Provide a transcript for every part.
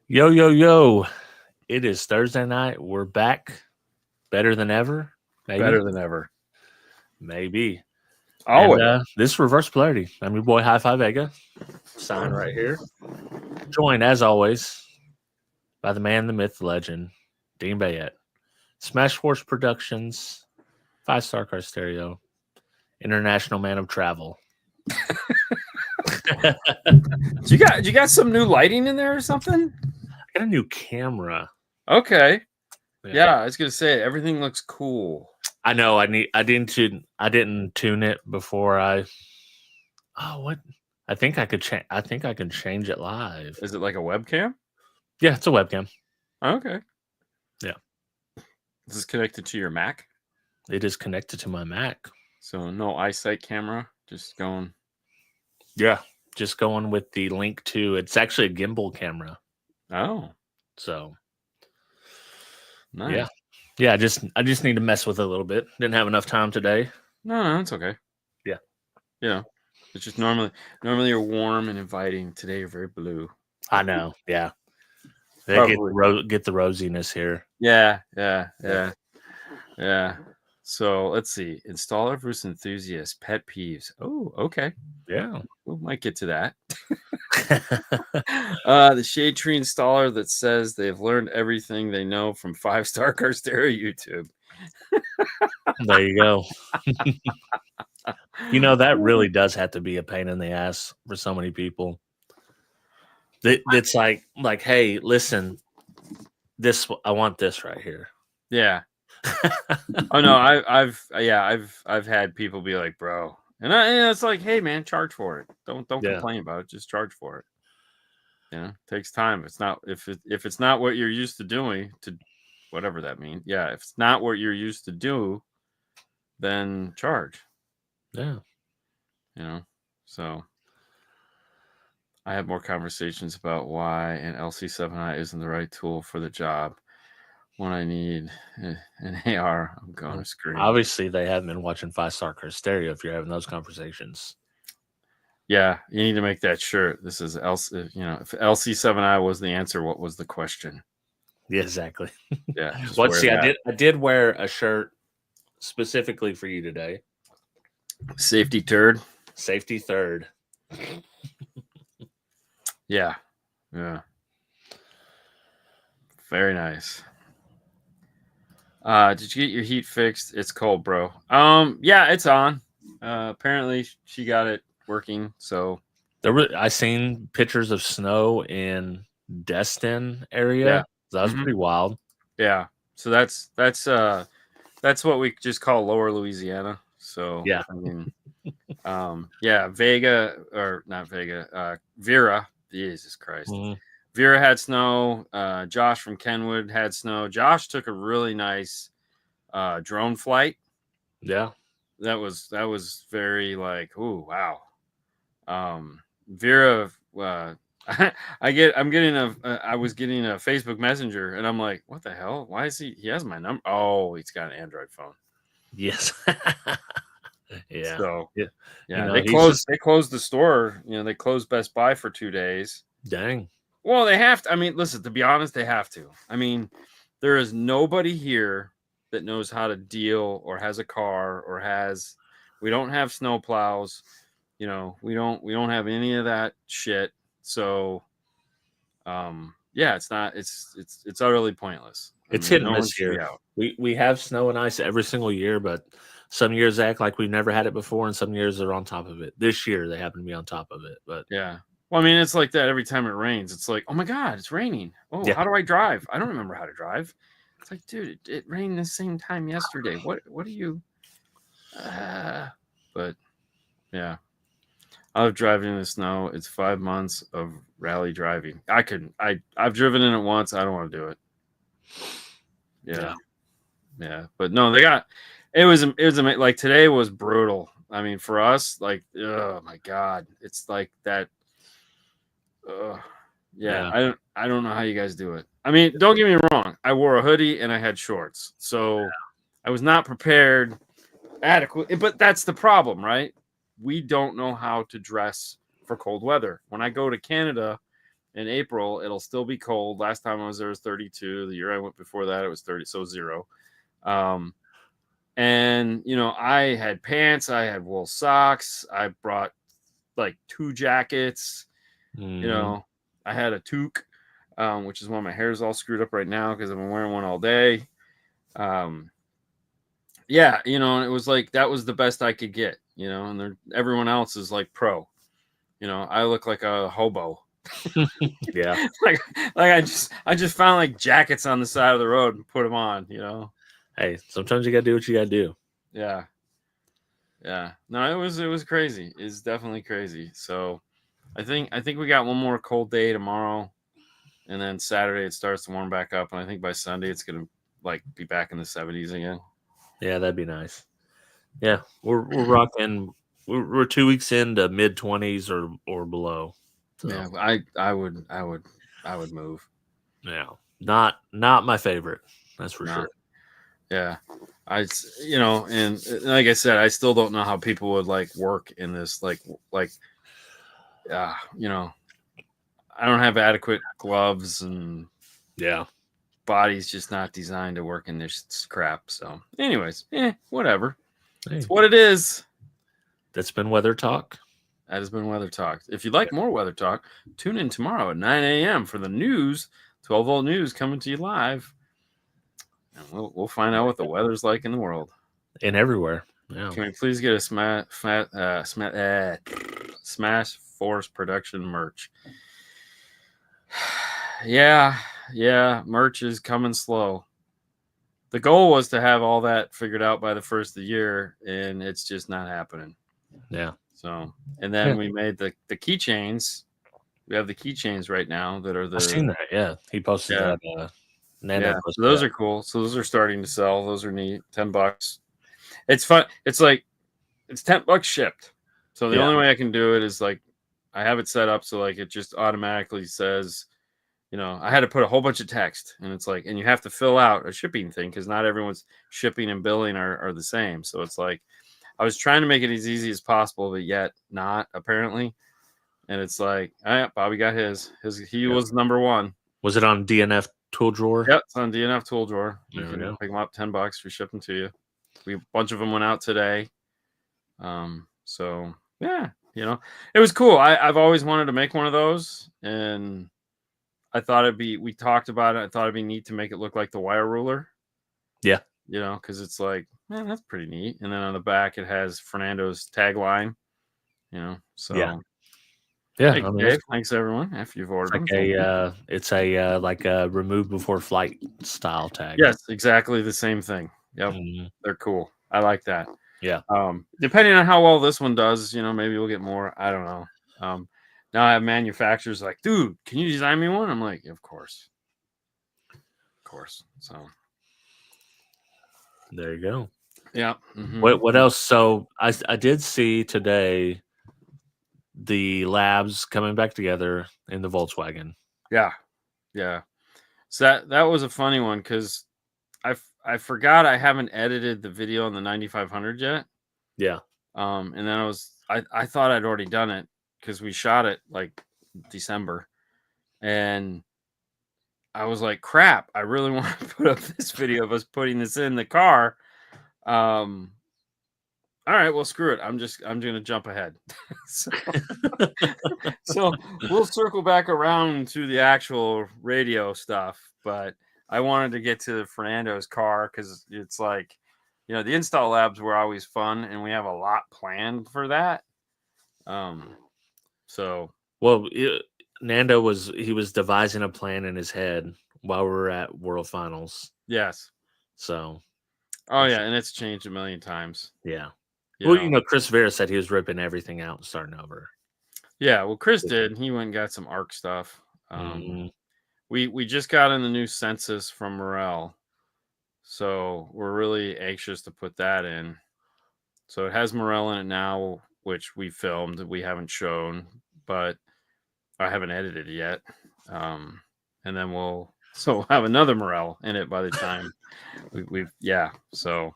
Yo, yo, yo. It is Thursday night. We're back better than ever. Maybe. Better than ever. Maybe. And Always. this is Reverse Polarity. I'm your boy, High Five Vega. Sign right here. Joined, as always, by the man, the myth, the legend, Dean Bayette. Smash Force Productions, 5-star car stereo, international man of travel. You got some new lighting in there or something? I got a new camera. Okay. Yeah, I was gonna say everything looks cool. I know. I didn't tune it before I. Oh, what? I think I could change. I think I can change it live. Is it like a webcam? Yeah, it's a webcam. Okay. Yeah. This is connected to your Mac, It is connected to my Mac. so no eyesight camera. Just going. Yeah, just going with the link to. It's actually a gimbal camera. Oh, So nice. yeah. I just need to mess with it a little bit. Didn't have enough time today. No, it's okay. Yeah. You know, it's just normally you're warm and inviting. Today you're very blue. I know. Yeah. They Probably. get the rosiness here. Yeah. So let's see. Installer versus enthusiast. Pet peeves. Oh, okay. Yeah. We might get to that. The shade tree installer that says they've learned everything they know from 5-star car stereo YouTube. There you go. That really does have to be a pain in the ass for so many people. It's like, hey, listen, I want this right here. Yeah. Oh no, I've had people be like, bro, and it's like, hey man, charge for it. Don't complain about it. Just charge for it. It takes time. It's not if it's not what you're used to doing, to whatever that means. Yeah, if it's not what you're used to do, then charge. Yeah. So I have more conversations about why an LC7i isn't the right tool for the job. When I need an AR, I'm going to scream. Obviously, they haven't been watching 5-star car stereo if you're having those conversations. Yeah, you need to make that shirt. This is LC, if LC7i was the answer, what was the question? Yeah, exactly. Yeah. Well, see, I did wear a shirt specifically for you today. Safety turd. Safety third. Yeah. Very nice. Did you get your heat fixed? It's cold, bro. Yeah, it's on. Apparently she got it working. So I seen pictures of snow in Destin area. Yeah. That was pretty wild. Yeah. So that's what we just call Lower Louisiana. So yeah, I mean, Vega, or not Vega, Vera. Jesus Christ. Mm-hmm. Vera had snow. Josh from Kenwood had snow. Josh took a really nice drone flight. Yeah. That was very like, ooh, wow. Vera, I was getting a Facebook Messenger, and I'm like, what the hell? Why is he has my number? Oh, he's got an Android phone. Yes. Yeah. So yeah. They closed the store. They closed Best Buy for 2 days. Dang. Well, they have to. I mean, listen, to be honest, they have to. I mean, there is nobody here that knows how to deal or has a car or we don't have snow plows. We don't have any of that shit. So, it's utterly pointless. It's hit and miss here. We have snow and ice every single year, but some years act like we've never had it before, and some years they're on top of it. This year they happen to be on top of it. But yeah. Well, I mean, it's like that every time it rains. It's like, oh my God, it's raining. Oh, How do I drive? I don't remember how to drive. It's like, dude, it rained the same time yesterday. What are you? But yeah, I love driving in the snow. It's 5 months of rally driving. I've driven in it once. I don't want to do it. Yeah. But no, it was like today was brutal. I mean, for us, like, oh my God, it's like that. I don't know how you guys do it. I mean, don't get me wrong. I wore a hoodie and I had shorts, so I was not prepared adequately. But that's the problem, right? We don't know how to dress for cold weather. When I go to Canada in April, it'll still be cold. Last time I was there was 32. The year I went before that, it was 30, so 0. And I had pants, I had wool socks, I brought like 2 jackets. I had a toque, which is why my hair is all screwed up right now because I've been wearing one all day. Yeah, and it was like that was the best I could get, and everyone else is like pro. I look like a hobo. Yeah. like I just found like jackets on the side of the road and put them on, Hey, sometimes you gotta do what you gotta do. Yeah. No, it was crazy. It's definitely crazy. So I think we got one more cold day tomorrow, and then Saturday it starts to warm back up, and I think by Sunday it's gonna like be back in the 70s again. Yeah, that'd be nice. Yeah, we're rocking. We're 2 weeks into mid-20s or below. So. Yeah, I would move. Yeah, not my favorite. That's for sure. Yeah, and like I said, I still don't know how people would like work in this. I don't have adequate gloves, and body's just not designed to work in this crap. So, anyways, whatever. Hey. It's what it is. That's been Weather Talk. That has been Weather Talk. If you'd like more Weather Talk, tune in tomorrow at 9 a.m. for the news, 12-volt news coming to you live. And we'll find out what the weather's like in the world. And everywhere. Yeah. Can we please get a Smash Force production merch? Yeah. Merch is coming slow. The goal was to have all that figured out by the first of the year, and it's just not happening. Yeah. So, and then we made the keychains. We have the keychains right now that are the. I've seen that. Yeah, he posted that. Nando posted so those are cool. So those are starting to sell. Those are neat. $10. It's fun. It's like it's $10 shipped. So the only way I can do it is like I have it set up so like it just automatically says, I had to put a whole bunch of text, and it's like, and you have to fill out a shipping thing because not everyone's shipping and billing are the same. So it's like I was trying to make it as easy as possible, but yet not apparently. And it's like, Bobby got his. He was number one. Was it on DNF Tool Drawer? Yep, it's on DNF Tool Drawer. You can pick them up, $10. We ship them to you. A bunch of them went out today. So yeah, it was cool. I've always wanted to make one of those, and I thought we talked about it. I thought it'd be neat to make it look like the wire ruler. Yeah. Because it's like, man, that's pretty neat. And then on the back, it has Fernando's tagline, so. Yeah. Hey, Dave, thanks everyone. After you've ordered them, it's a like a remove before flight style tag. Yes, exactly the same thing. Yep, They're cool. I like that. Yeah. Depending on how well this one does, maybe we'll get more. I don't know. Now I have manufacturers like, dude, can you design me one? I'm like, of course. So there you go. Yeah. What else? So I did see today the labs coming back together in the Volkswagen. Yeah. So that was a funny one because I forgot I haven't edited the video on the 9500 yet. Yeah. And then I thought I'd already done it because we shot it like December, and I was like, crap, I really want to put up this video of us putting this in the car. All right, well, screw it. I'm going to jump ahead. so we'll circle back around to the actual radio stuff, but I wanted to get to Fernando's car because it's like, the install labs were always fun, and we have a lot planned for that. Nando was devising a plan in his head while we were at World Finals. Yes. So. And it's changed a million times. Yeah. Chris Vera said he was ripping everything out and starting over. Yeah, well, Chris did. He went and got some ARC stuff. We just got in the new census from Morel, so we're really anxious to put that in. So it has Morel in it now, which we filmed. We haven't shown, but I haven't edited yet. And then we'll have another Morel in it by the time So.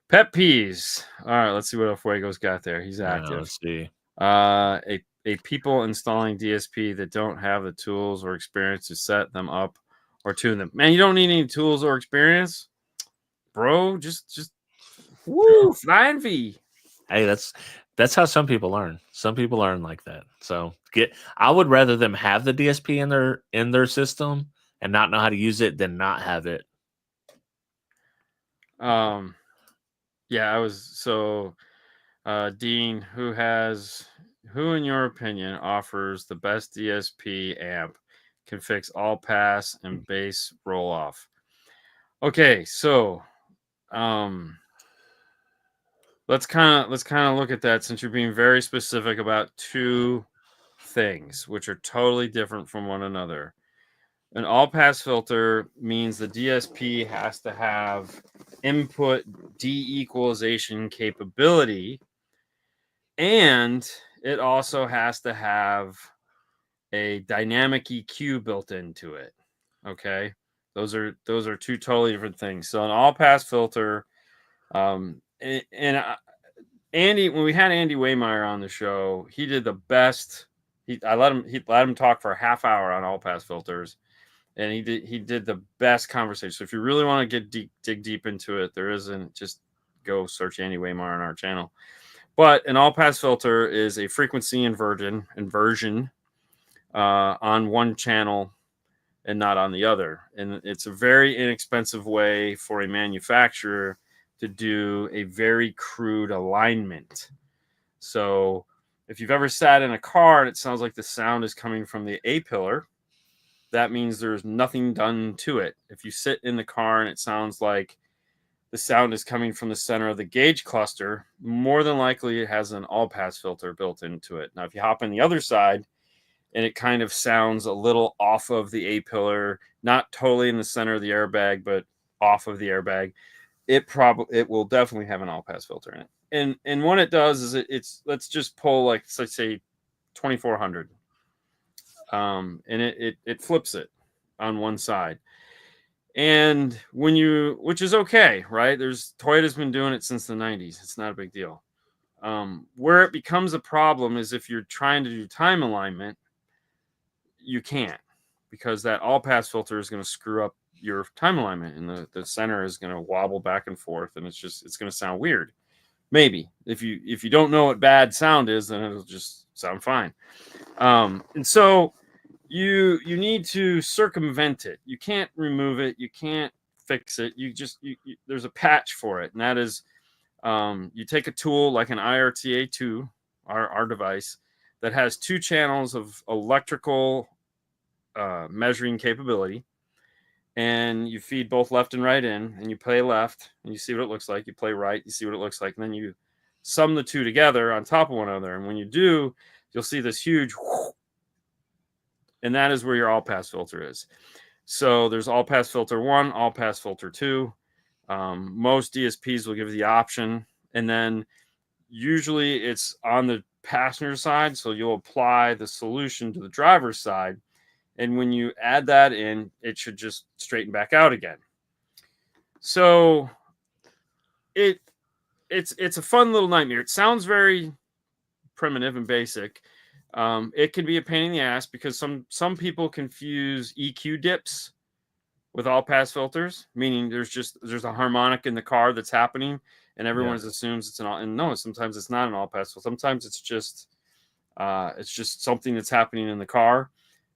Pet peeves. All right, let's see what Fuego's got there. He's active. Let's see. A a people installing DSP that don't have the tools or experience to set them up or tune them. Man, you don't need any tools or experience, bro. Just woo, flying V. Hey, that's how some people learn. Some people learn like that. So I would rather them have the DSP in their system and not know how to use it than not have it. Yeah, I was so Dean, who in your opinion offers the best DSP amp, can fix all pass and bass roll off. Okay, so let's kind of look at that, since you're being very specific about two things which are totally different from one another. An all pass filter means the DSP has to have input de-equalization capability, and it also has to have a dynamic EQ built into it. Okay, those are two totally different things. So an all pass filter, Andy, when we had Andy Waymeyer on the show, he did the best. He let him talk for a half hour on all pass filters, and he did the best conversation. So if you really want to dig deep into it, there isn't, just go search Andy Waymeyer on our channel. But an all pass filter is a frequency inversion on one channel and not on the other, and it's a very inexpensive way for a manufacturer to do a very crude alignment. So if you've ever sat in a car and it sounds like the sound is coming from the A pillar, that means there's nothing done to it. If you sit in the car and it sounds like the sound is coming from the center of the gauge cluster, more than likely it has an all pass filter built into it. Now, if you hop on the other side and it kind of sounds a little off of the A pillar, not totally in the center of the airbag, but off of the airbag, it will definitely have an all pass filter in it. And what it does is it's let's just pull, like, let's say 2400, and it flips it on one side. And which is okay, right? Toyota's been doing it since the 90s. It's not a big deal. Where it becomes a problem is if you're trying to do time alignment, you can't, because that all pass filter is going to screw up your time alignment, and the center is going to wobble back and forth, and it's going to sound weird. Maybe if you don't know what bad sound is, then it'll just sound fine. And so you need to circumvent it. You can't remove it. You can't fix it. There's a patch for it, and that is you take a tool like an IRTA2, our device, that has two channels of electrical measuring capability, and you feed both left and right in, and you play left and you see what it looks like, you play right, you see what it looks like, and then you sum the two together on top of one another, and when you do, you'll see this huge whoosh, and that is where your all pass filter is. So there's all pass filter 1, all pass filter 2. Most DSPs will give you the option, and then usually it's on the passenger side, so you'll apply the solution to the driver's side, and when you add that in, it should just straighten back out again. So it's a fun little nightmare. It sounds very primitive and basic. It can be a pain in the ass because some people confuse EQ dips with all pass filters, meaning there's a harmonic in the car that's happening, and everyone assumes it's and no, sometimes it's not an all pass filter. Sometimes it's just something that's happening in the car.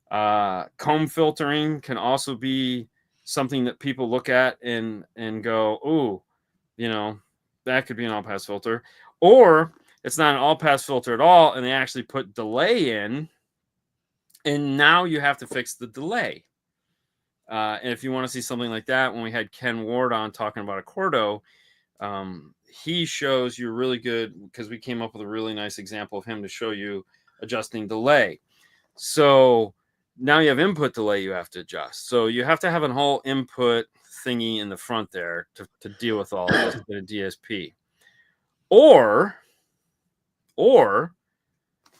Comb filtering can also be something that people look at and go, "Ooh, that could be an all pass filter," or it's not an all pass filter at all, and they actually put delay in, and now you have to fix the delay. And if you want to see something like that, when we had Ken Ward on talking about a Cordo, he shows you really good, because we came up with a really nice example of him to show you adjusting delay. So now you have input delay you have to adjust. So you have to have a whole input thingy in the front there to deal with all this in a DSP. Or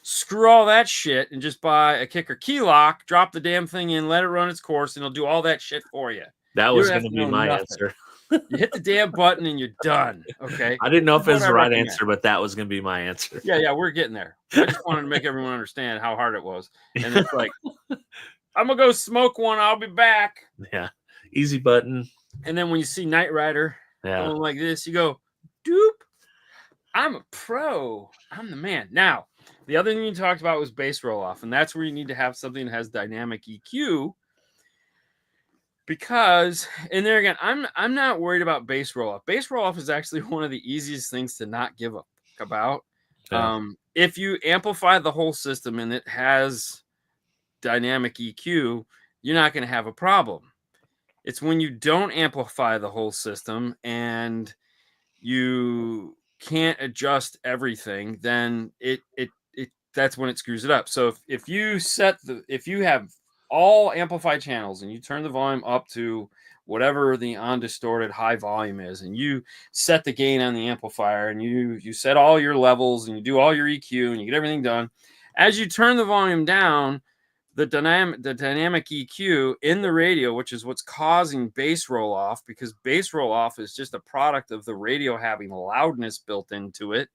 screw all that shit and just buy a kicker key lock, drop the damn thing in, let it run its course, and it'll do all that shit for you. That was going to be my answer. You hit the damn button and you're done. Okay. I didn't know if it was the right recommend. answer, but that was going to be my answer. Yeah, we're getting there. I just wanted to make everyone understand how hard it was. And it's like, I'm going to go smoke one. I'll be back. Yeah. Easy button. And then when you see Knight Rider going like this, you go, doop. I'm a pro. I'm the man. Now, the other thing you talked about was bass roll off. And that's where you need to have something that has dynamic EQ. Because, and there again, I'm not worried about bass roll off. Bass roll off is actually one of the easiest things to not give a fuck about. Yeah. If you amplify the whole system and it has dynamic EQ, you're not going to have a problem. It's when you don't amplify the whole system and you can't adjust everything, then it that's when it screws it up. So if you have all amplified channels and you turn the volume up to whatever the undistorted high volume is, and you set the gain on the amplifier, and you set all your levels, and you do all your EQ, and you get everything done, as you turn the volume down, the dynamic EQ in the radio, which is what's causing bass roll off, because bass roll off is just a product of the radio having loudness built into it.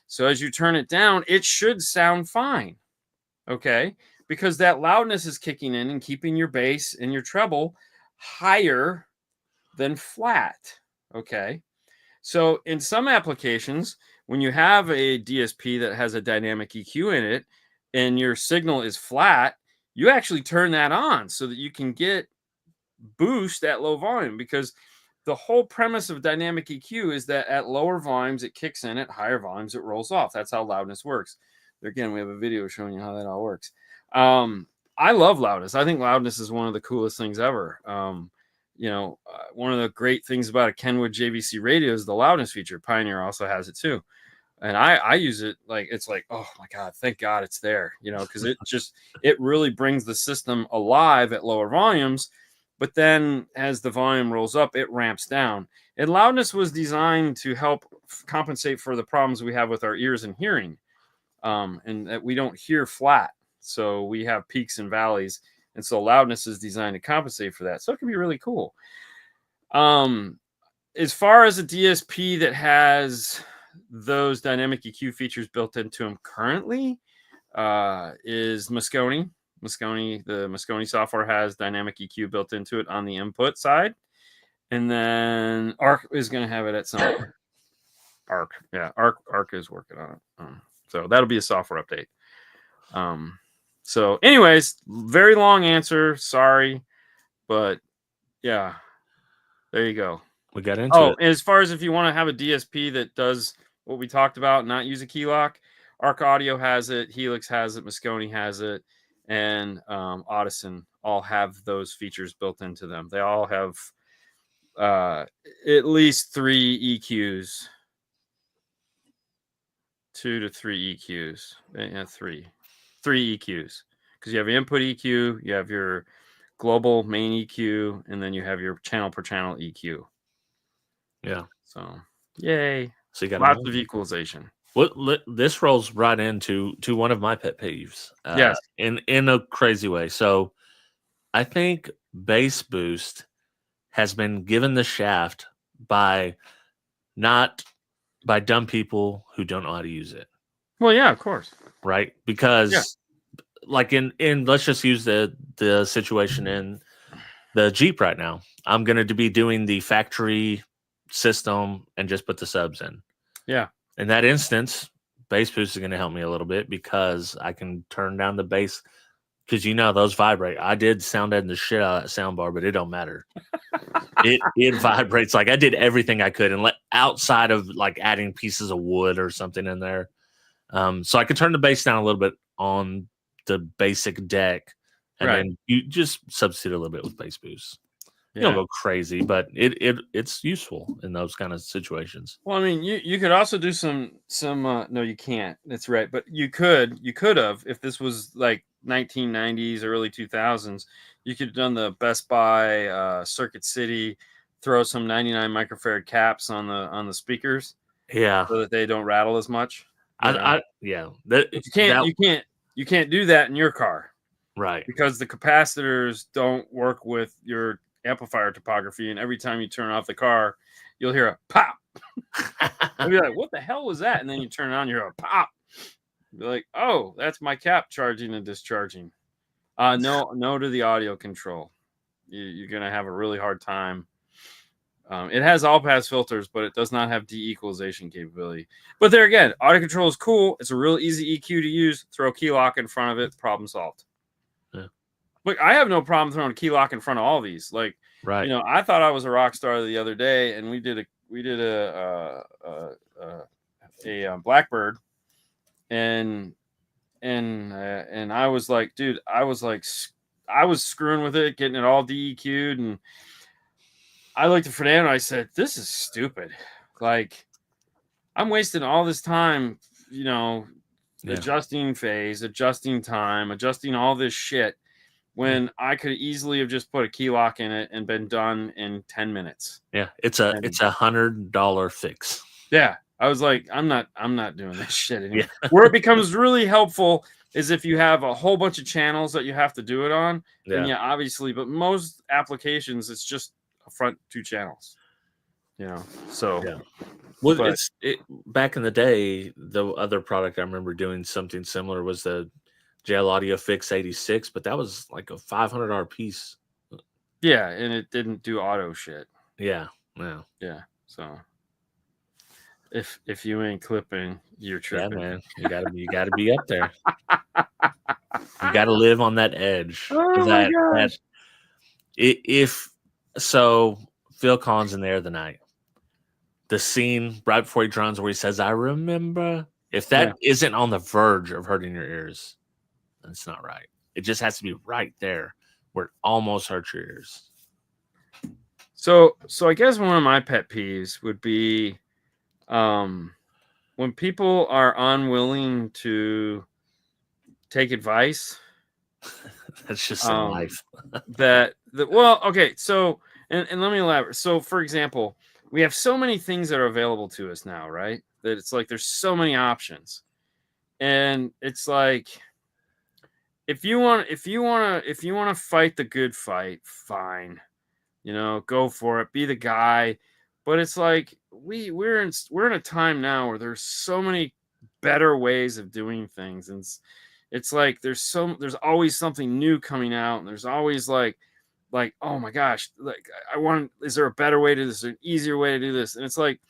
So as you turn it down, it should sound fine. Okay. Because that loudness is kicking in and keeping your bass and your treble higher than flat. Okay. So in some applications, when you have a DSP that has a dynamic EQ in it and your signal is flat, you actually turn that on so that you can get boost at low volume, because the whole premise of dynamic EQ is that at lower volumes, it kicks in, at higher volumes, it rolls off. That's how loudness works. Again, we have a video showing you how that all works. I love loudness. I think loudness is one of the coolest things ever. One of the great things about a Kenwood JVC radio is the loudness feature. Pioneer also has it too. And I use it like, it's like, oh my God, thank God it's there, because it really brings the system alive at lower volumes. But then as the volume rolls up, it ramps down. And loudness was designed to help compensate for the problems we have with our ears and hearing. And that we don't hear flat. So we have peaks and valleys. And so loudness is designed to compensate for that. So it can be really cool. As far as a DSP that has those dynamic EQ features built into them currently, is Moscone. The Moscone software has dynamic EQ built into it on the input side. And then Arc is going to have it at some point. Arc is working on it. So that'll be a software update. So anyways, very long answer. Sorry. But yeah, there you go. We got into it. And as far as if you want to have a DSP that does what we talked about, not use a key lock, Arc Audio has it, Helix has it, Moscone has it, and Audison all have those features built into them. They all have at least 3 EQs. 2 to 3 EQs. Yeah, 3 EQs, because you have input EQ, you have your global main EQ, and then you have your channel per channel EQ. Yeah. So yay! So you got lots of equalization. This rolls right into one of my pet peeves. Yes, in a crazy way. So I think bass boost has been given the shaft by dumb people who don't know how to use it. Well, yeah, of course. Right? Because like in let's just use the situation in the Jeep right now. I'm going to be doing the factory system and just put the subs in. Yeah. In that instance, bass boost is going to help me a little bit, because I can turn down the bass, because those vibrate. I did sound in the shit out of that sound bar, but it don't matter. it vibrates. Like, I did everything I could, and outside of like adding pieces of wood or something in there. So I could turn the bass down a little bit on the basic deck, and then you just substitute a little bit with bass boost. You don't go crazy, but it's useful in those kind of situations. Well, I mean, you could also do some no, you can't. That's right. But you could have, if this was like 1990s, early 2000s, you could have done the Best Buy Circuit City, throw some 99 microfarad caps on the speakers. Yeah. So that they don't rattle as much. You can't do that in your car. Right. Because the capacitors don't work with your amplifier topography, and every time you turn off the car, you'll hear a pop. I'll be like, what the hell was that? And then you turn it on, you hear a pop. Be like, oh, that's my cap charging and discharging. No to the audio control. You're gonna have a really hard time. It has all pass filters, but it does not have de-equalization capability. But there again, audio control is cool. It's a real easy EQ to use. Throw a key lock in front of it, problem solved. Yeah. Look, I have no problem throwing a key lock in front of all these. Like, right. I thought I was a rock star the other day, and we did a Blackbird, and I was like, dude, I was screwing with it, getting it all DEQ'd, and I looked at Fernando and I said, this is stupid. Like, I'm wasting all this time, adjusting phase, adjusting time, adjusting all this shit when I could easily have just put a key lock in it and been done in 10 minutes. Yeah, it's a $100 fix. Yeah. I was like, I'm not doing this shit anymore. Yeah. Where it becomes really helpful is if you have a whole bunch of channels that you have to do it on. Yeah. Then obviously, but most applications, it's just front 2 channels. So yeah. Well, back in the day, the other product I remember doing something similar was the JL Audio Fix 86, but that was like a $500 piece. Yeah, and it didn't do auto shit. Yeah. Yeah. So if you ain't clipping, you're tripping. Yeah, man. You gotta be up there. You gotta live on that edge. Oh my gosh. If so, Phil Collins in the Air of the Night. The scene right before he drowns where he says, I remember. If that isn't on the verge of hurting your ears, then it's not right. It just has to be right there where it almost hurts your ears. So I guess one of my pet peeves would be when people are unwilling to take advice. That's just in life. Well, okay. So, and let me elaborate. So, for example, we have so many things that are available to us now, right? That it's like there's so many options, and it's like if you want to fight the good fight, fine, go for it, be the guy. But it's like we're in a time now where there's so many better ways of doing things, and it's like there's always something new coming out, and there's always like oh my gosh, like is there a better way to do this, an easier way to do this? And it's like,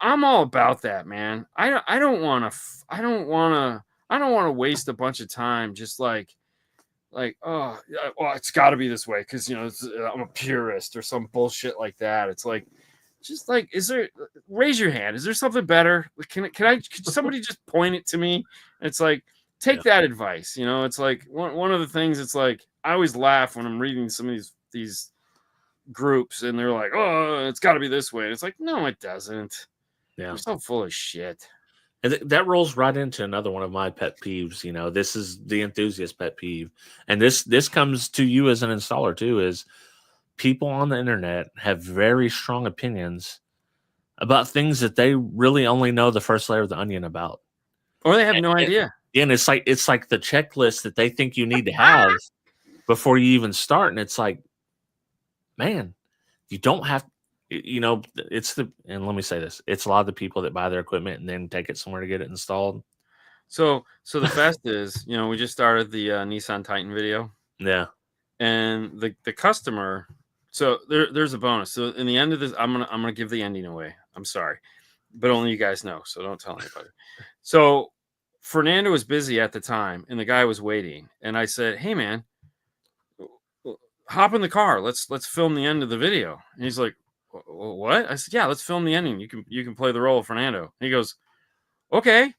I'm all about that, man. I don't want to waste a bunch of time just like oh well, it's got to be this way because I'm a purist or some bullshit like that. It's like, just like, raise your hand, is there something better? Can somebody just point it to me? It's like, take that advice. It's like one of the things. It's like I always laugh when I'm reading some of these groups and they're like, oh, it's got to be this way. And it's like, no, it doesn't. Yeah, they're so full of shit. And that rolls right into another one of my pet peeves. This is the enthusiast pet peeve, and this comes to you as an installer too. Is people on the internet have very strong opinions about things that they really only know the first layer of the onion about, or they have no idea. And it's like the checklist that they think you need to have before you even start. And it's like, man, you don't have, and let me say this, it's a lot of the people that buy their equipment and then take it somewhere to get it installed. So the best is, we just started the Nissan Titan video. Yeah. And the customer, so there's a bonus. So in the end of this, I'm gonna give the ending away. I'm sorry, but only you guys know, so don't tell anybody. So Fernando was busy at the time, and the guy was waiting. And I said, "Hey, man, hop in the car. Let's film the end of the video." And he's like, "What?" I said, "Yeah, let's film the ending. You can play the role of Fernando." And he goes, "Okay."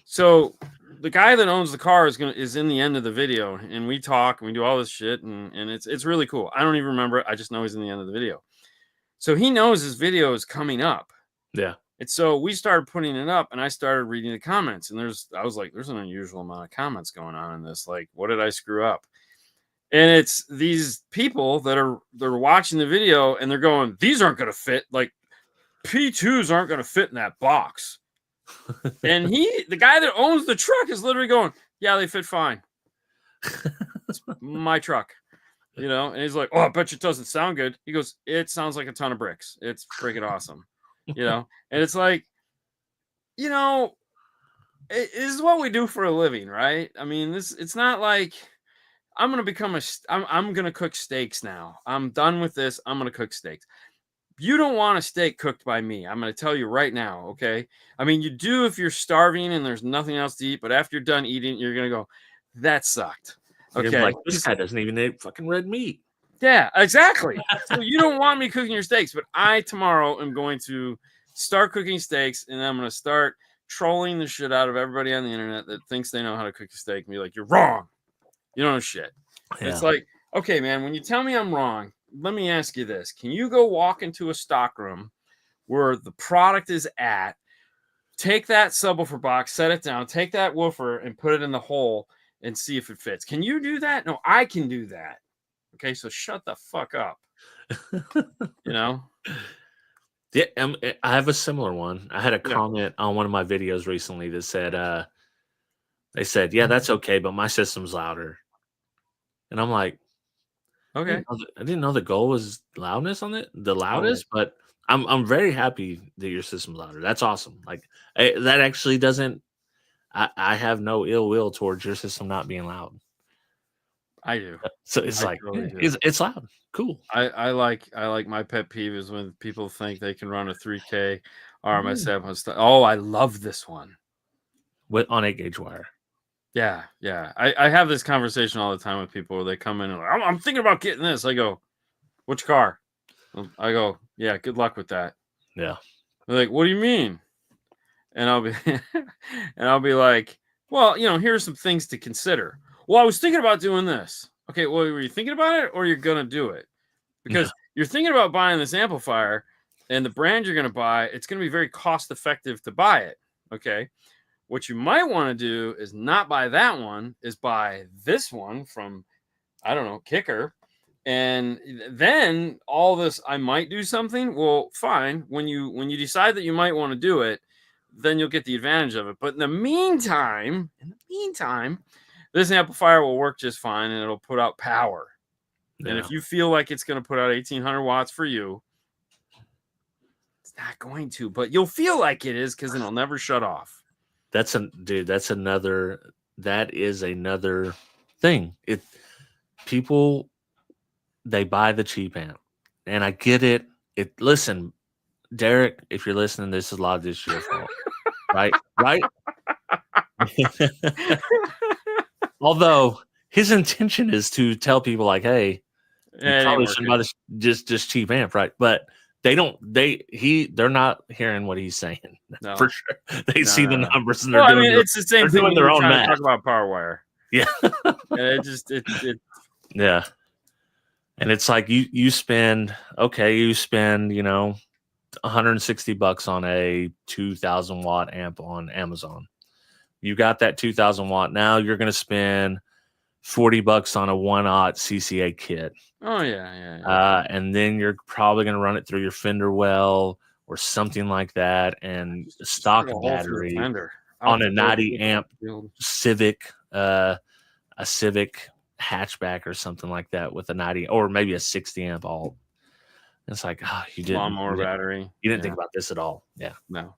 So the guy that owns the car is in the end of the video, and we talk and we do all this shit, and it's really cool. I don't even remember it. I just know he's in the end of the video. So he knows his video is coming up. Yeah. And so we started putting it up, and I started reading the comments, and I was like, there's an unusual amount of comments going on in this. Like, what did I screw up? And it's these people they're watching the video, and they're going, these aren't going to fit. Like, P2s aren't going to fit in that box. And the guy that owns the truck is literally going, yeah, they fit fine. It's my truck. you know, and he's like, "Oh, I bet you it doesn't sound good." He goes, "It sounds like a ton of bricks. It's freaking awesome," you know. And it's like, you know, it is what we do for a living, right? I mean, it's not like I'm gonna become I'm gonna cook steaks now. I'm done with this. I'm gonna cook steaks. You don't want a steak cooked by me. I'm going to tell you right now, okay? I mean, you do if you're starving and there's nothing else to eat, but after you're done eating, you're going to go, that sucked. You're Okay. like, this guy doesn't even eat fucking red meat. Yeah, exactly. So you don't want me cooking your steaks, but I tomorrow am going to start cooking steaks, and I'm going to start trolling the shit out of everybody on the internet that thinks they know how to cook a steak and be like, you're wrong. You don't know shit. Yeah. It's like, okay, man, when you tell me I'm wrong, let me ask you this. Can you go walk into a stock room where the product is at, take that subwoofer box, set it down, take that woofer and put it in the hole and see if it fits? Can you do that? No, I can do that. Okay, so shut the fuck up. You know? Yeah, I have a similar one. I had a comment on one of my videos recently that said, they said, yeah, that's okay, but my system's louder. And I'm like, okay, I didn't know the goal was loudness on it, the loudest, but I'm very happy that your system's louder. That's awesome. Like that actually doesn't. I have no ill will towards your system not being loud. I do. So it's like it's loud. Cool. I like my pet peeve is when people think they can run a 3K RMS stuff. Oh, I love this one. With on 8-gauge wire. Yeah. I have this conversation all the time with people where they come in and like, I'm thinking about getting this. I go, which car? I go, yeah, good luck with that. Yeah. They're like, what do you mean? And I'll be like, well, you know, here's some things to consider. Well, I was thinking about doing this. Okay, well, were you thinking about it or you're gonna do it? Because you're thinking about buying this amplifier and the brand you're gonna buy, it's gonna be very cost effective to buy it. Okay. What you might want to do is not buy that one, is buy this one from, I don't know, Kicker. And then all this, I might do something. Well, fine. When you decide that you might want to do it, then you'll get the advantage of it. But in the meantime, this amplifier will work just fine and it'll put out power. Yeah. And if you feel like it's going to put out 1800 watts for you, it's not going to, but you'll feel like it is because it'll never shut off. That is another thing. People, they buy the cheap amp, and I get it. Listen, Derek, if you're listening, this is a lot of this your fault, right? Although his intention is to tell people like, hey, you probably shouldn't buy this just cheap amp, right? But they're not hearing what he's saying. No. For sure. They see the numbers and they're doing it's the same thing when their you're own trying math. to talk about power wire. Yeah. it yeah. And it's like you spend, you know, $160 on a 2,000 watt amp on Amazon. You got that 2,000 watt. Now you're going to spend $40 on a 1-aught CCA kit. Oh yeah. And then you're probably going to run it through your fender well or something like that, and stock battery on a 90 amp Civic, a Civic hatchback or something like that with a 90 or maybe a 60 amp alt. It's like, you didn't battery. You didn't think about this at all. Yeah. No.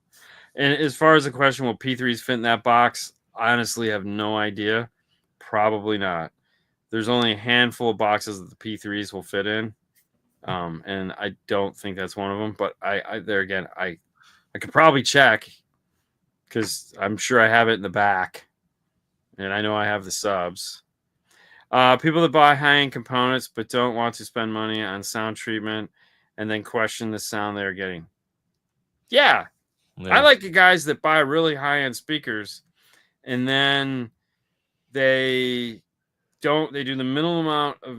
And as far as the question, will P3s fit in that box? I honestly have no idea. Probably not. There's only a handful of boxes that the P3s will fit in. And I don't think that's one of them. But I could probably check because I'm sure I have it in the back. And I know I have the subs. People that buy high-end components but don't want to spend money on sound treatment and then question the sound they're getting. Yeah. I like the guys that buy really high-end speakers and then they do the minimal amount of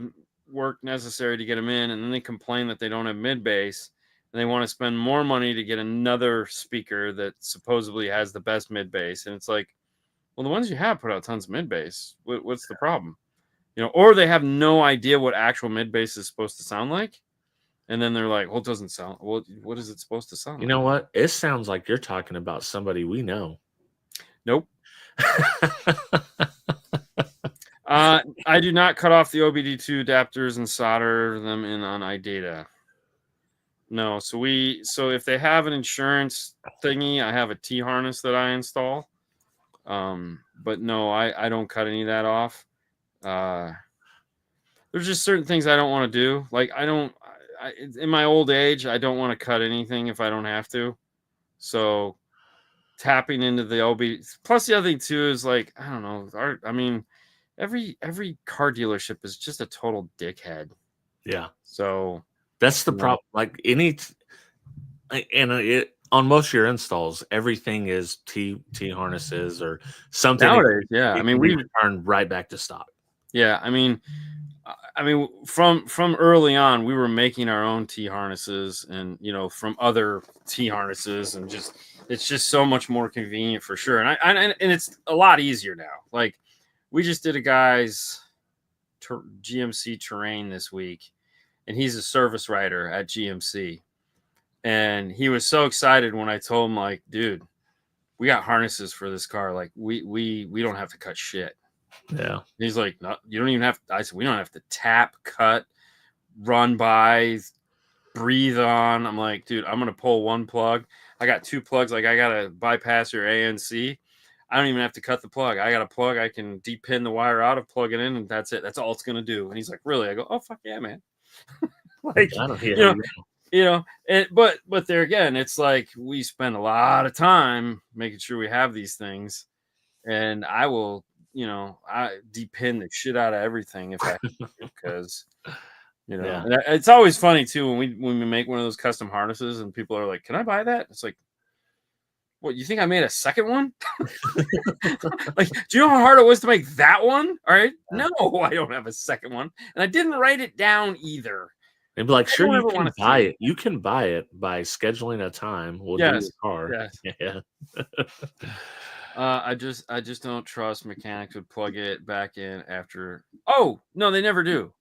work necessary to get them in, and then they complain that they don't have mid bass and they want to spend more money to get another speaker that supposedly has the best mid bass. And it's like, well, the ones you have put out tons of mid bass. What's the problem? You know, or they have no idea what actual mid bass is supposed to sound like. And then they're like, well, it doesn't sound. Well, what is it supposed to sound like? You know what? It sounds like you're talking about somebody we know. Nope. I do not cut off the OBD2 adapters and solder them in on iData. No, so if they have an insurance thingy, I have a T harness that I install. But no, I don't cut any of that off. There's just certain things I don't want to do. Like in my old age, I don't want to cut anything if I don't have to. So tapping into the OBD. Plus the other thing too is like, I don't know. I mean, every car dealership is just a total dickhead. Yeah. So that's the problem. Like on most of your installs, everything is T harnesses or something. Nowadays, yeah. I mean, we return right back to stock. Yeah, I mean, from early on, we were making our own T harnesses, and from other T harnesses, and it's just so much more convenient for sure. And it's a lot easier now. Like we just did a guy's GMC terrain this week, and he's a service writer at GMC. And he was so excited when I told him, like, dude, we got harnesses for this car. Like, we don't have to cut shit. Yeah. He's like, no, you don't even have to. I said, we don't have to tap, cut, run by, breathe on. I'm like, dude, I'm going to pull one plug. I got two plugs. Like, I got to bypass your ANC. I don't even have to cut the plug. I got a plug. I can de-pin the wire out of, plug it in, and that's it. That's all it's going to do. And he's like, really? I go, oh, fuck yeah, man. Like, but there again, it's like we spend a lot of time making sure we have these things, and I will, I depin the shit out of everything if I because and it's always funny too when we make one of those custom harnesses and people are like, can I buy that? It's like, what, you think I made a second one? Like, do you know how hard it was to make that one? All right, no, I don't have a second one, and I didn't write it down either. They'd be like, sure, you can buy it. You can buy it by scheduling a time. We'll do your car. Yes. Yeah. I just don't trust mechanics would plug it back in after. Oh no, they never do.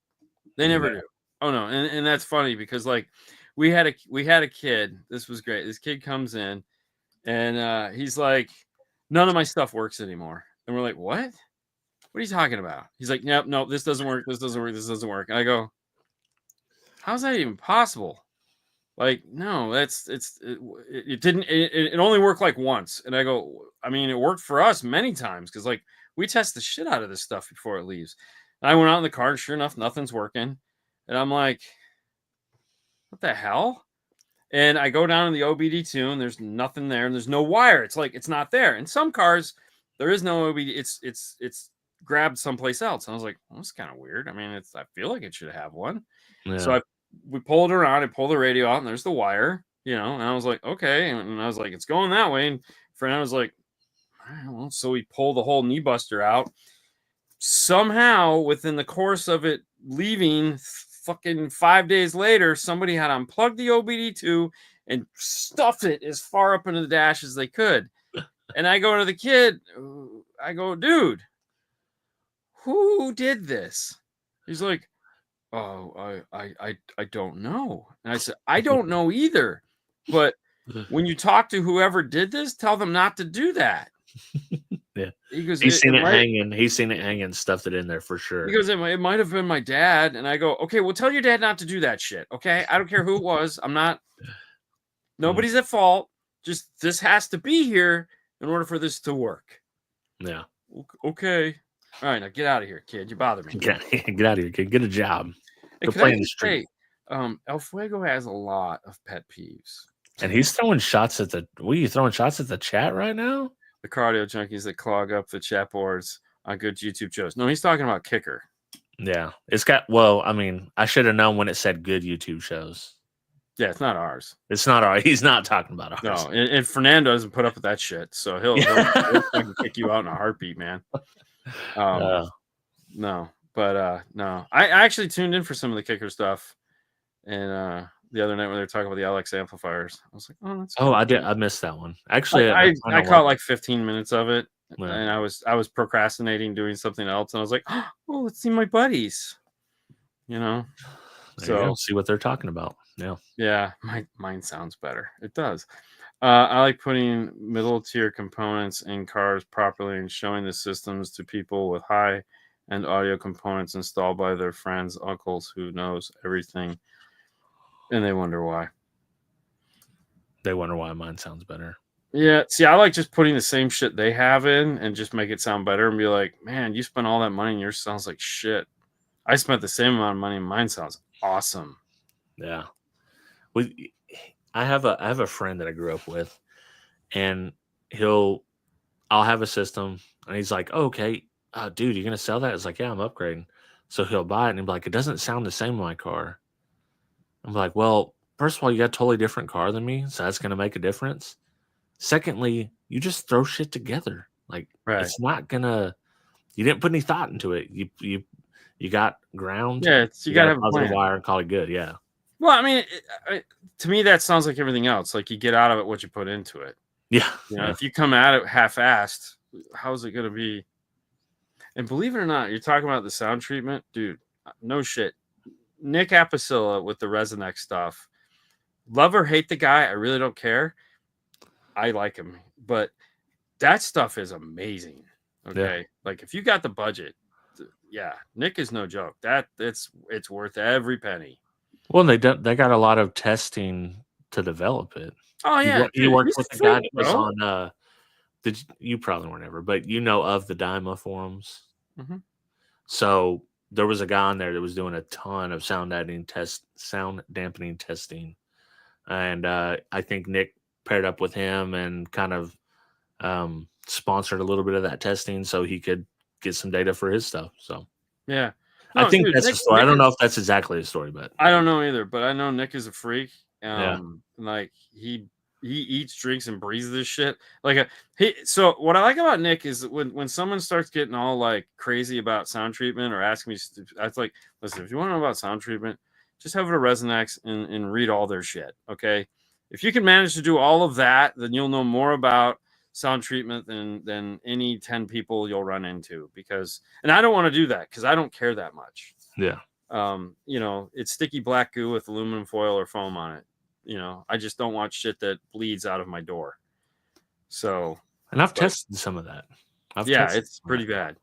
They never do. Oh no, and that's funny because like we had a kid. This was great. This kid comes in, and he's like, none of my stuff works anymore. And we're like, what? What are you talking about? He's like, yep, no, this doesn't work. This doesn't work. This doesn't work. And I go, how's that even possible? Like, no, it didn't, it only worked like once. And I go, I mean, it worked for us many times because like we test the shit out of this stuff before it leaves. And I went out in the car and sure enough, nothing's working. And I'm like, what the hell? And I go down to the OBD2 and there's nothing there and there's no wire. It's like, it's not there. In some cars, there is no OBD. It's grabbed someplace else. And I was like, well, that's kind of weird. I mean, I feel like it should have one. Yeah. So we pulled it around and pulled the radio out and there's the wire, and I was like, okay. And I was like, it's going that way. And friend was like, all right, well, so we pulled the whole knee buster out. Somehow within the course of it leaving, fucking 5 days later, somebody had unplugged the OBD2 and stuffed it as far up into the dash as they could. And I go to the kid, I go, dude, who did this? He's like, oh, I don't know. And I said, I don't know either. But when you talk to whoever did this, tell them not to do that. Yeah. He goes, he's seen it hanging. He's seen it hanging, stuffed it in there for sure. He goes, it might have been my dad. And I go, okay, well, tell your dad not to do that shit. Okay. I don't care who it was. Nobody's at fault. Just this has to be here in order for this to work. Yeah. Okay. All right. Now get out of here, kid. You bother me. Get out of here, kid. Get a job. Go play in the street. El Fuego has a lot of pet peeves. And he's throwing shots at what are you throwing shots at the chat right now? The cardio junkies that clog up the chat boards on good YouTube shows. No, he's talking about Kicker. Yeah. I mean, I should have known when it said good YouTube shows. Yeah, it's not ours. It's not ours. He's not talking about ours. No, and Fernando doesn't put up with that shit. So he'll kick you out in a heartbeat, man. No. But no, I actually tuned in for some of the Kicker stuff, and the other night when they were talking about the LX amplifiers, I was like, "Oh, that's cool." I did. I missed that one. Actually, I caught like 15 minutes of it, and I was procrastinating doing something else, and I was like, "Oh, let's see my buddies," So see what they're talking about. Yeah, mine sounds better. It does. I like putting middle tier components in cars properly and showing the systems to people with high and audio components installed by their friends, uncles, who knows everything, and they wonder why. They wonder why mine sounds better. Yeah, see, I like just putting the same shit they have in and just make it sound better and be like, man, you spent all that money and yours sounds like shit. I spent the same amount of money and mine sounds awesome. Yeah. I have a friend that I grew up with, and I'll have a system, and he's like, oh, okay, dude, you gonna sell that? It's like, yeah, I'm upgrading. So he'll buy it, and he'll be like, it doesn't sound the same in my car. I'm like, well, first of all, you got a totally different car than me, so that's gonna make a difference. Secondly, you just throw shit together. Like, it's not gonna. You didn't put any thought into it. You got ground. Yeah, you gotta have a positive plan. wire and call it good. Yeah. Well, I mean, to me, that sounds like everything else. Like, you get out of it what you put into it. Yeah. You know, if you come at it half-assed, how's it gonna be? And believe it or not, you're talking about the sound treatment, dude. No shit. Nick Apicilla with the Resonex stuff. Love or hate the guy, I really don't care. I like him, but that stuff is amazing. Okay, like if you got the budget, yeah, Nick is no joke. It's worth every penny. Well, they got a lot of testing to develop it. Oh yeah, he worked with the guy that was on. You probably weren't ever, but you know of the Dyma forums. Mm-hmm. So there was a guy on there that was doing a ton of sound dampening testing, and I think Nick paired up with him and kind of sponsored a little bit of that testing so he could get some data for his stuff. So yeah, no, I think that's the story. I don't know if that's exactly the story, but I don't know either. But I know Nick is a freak. Yeah. Like he eats, drinks, and breathes this shit. So what I like about Nick is when someone starts getting all like crazy about sound treatment or asking me, I like, listen, if you want to know about sound treatment, just have it a Resonex and read all their shit. Okay, if you can manage to do all of that, then you'll know more about sound treatment than any 10 people you'll run into. And I don't want to do that because I don't care that much. Yeah. You know, it's sticky black goo with aluminum foil or foam on it. You know, I just don't want shit that bleeds out of my door. So, and I've tested some of that. It's pretty bad.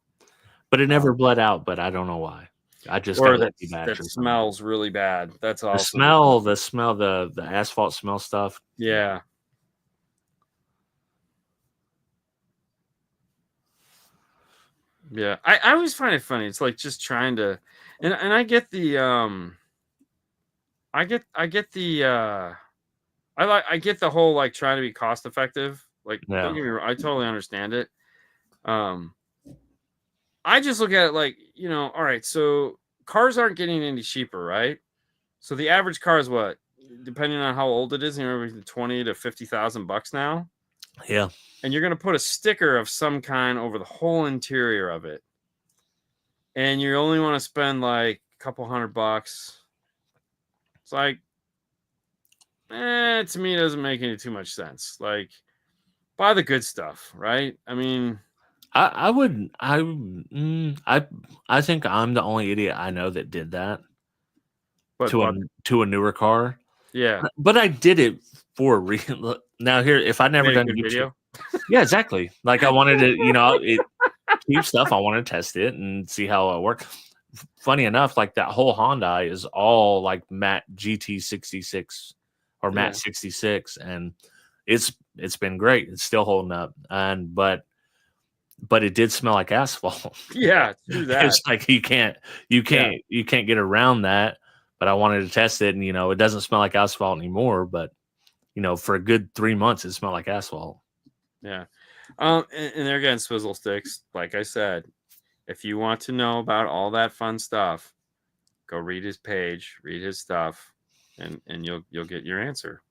But it never bled out. But I don't know why. I just got that smells really bad. That's also the smell, the asphalt smell stuff. Yeah. Yeah, I always find it funny. It's like just trying to, and I get the I get the whole like trying to be cost effective. Like, don't get me wrong, I totally understand it. I just look at it like, you know, all right, so cars aren't getting any cheaper, right? So the average car is what, depending on how old it is, anywhere between $20,000 to $50,000 now. Yeah. And you're going to put a sticker of some kind over the whole interior of it. And you only want to spend like a couple $100. It's like, to me, it doesn't make any too much sense. Like, buy the good stuff, right? I mean, I think I'm the only idiot I know that did that to a newer car. Yeah. But I did it for a reason. Now here, if I'd never done YouTube video. Yeah, exactly. Like I wanted to, you know, cheap stuff. I wanted to test it and see how it worked. Funny enough, like that whole Hyundai is all like matte GT66 or matte 66, and it's been great. It's still holding up, but it did smell like asphalt. Yeah, do that. It's like you can't get around that. But I wanted to test it, and you know, it doesn't smell like asphalt anymore. But you know, for a good 3 months, it smelled like asphalt. Yeah. And there again, Swizzle Sticks. Like I said, if you want to know about all that fun stuff, go read his page, read his stuff, and you'll get your answer.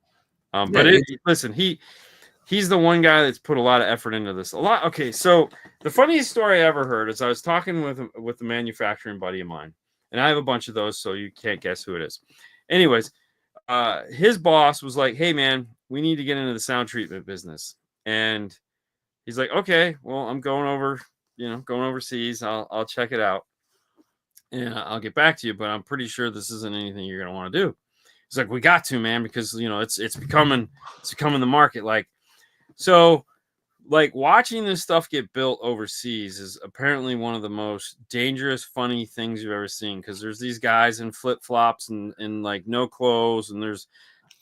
Listen, he's the one guy that's put a lot of effort into this. Okay, so the funniest story I ever heard is I was talking with a manufacturing buddy of mine, and I have a bunch of those, so you can't guess who it is. Anyways, his boss was like, "Hey, man, we need to get into the sound treatment business." And he's like, "Okay, well, I'm going overseas. I'll check it out, and I'll get back to you. But I'm pretty sure this isn't anything you're gonna want to do." He's like, "We got to, man, because you know it's becoming the market." Like, so like watching this stuff get built overseas is apparently one of the most dangerous, funny things you've ever seen. Because there's these guys in flip flops and like no clothes, and there's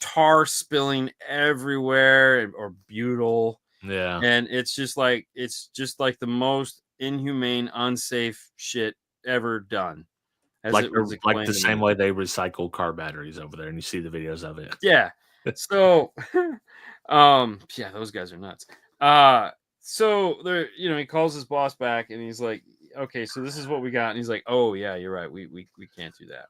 tar spilling everywhere or butyl. Yeah. And it's just like the most inhumane, unsafe shit ever done. As Like it was the explained to same me. way they recycle car batteries over there, and you see the videos of it. Yeah. So, yeah, those guys are nuts. So there, he calls his boss back and he's like, okay, so this is what we got. And he's like, oh yeah, you're right. We can't do that.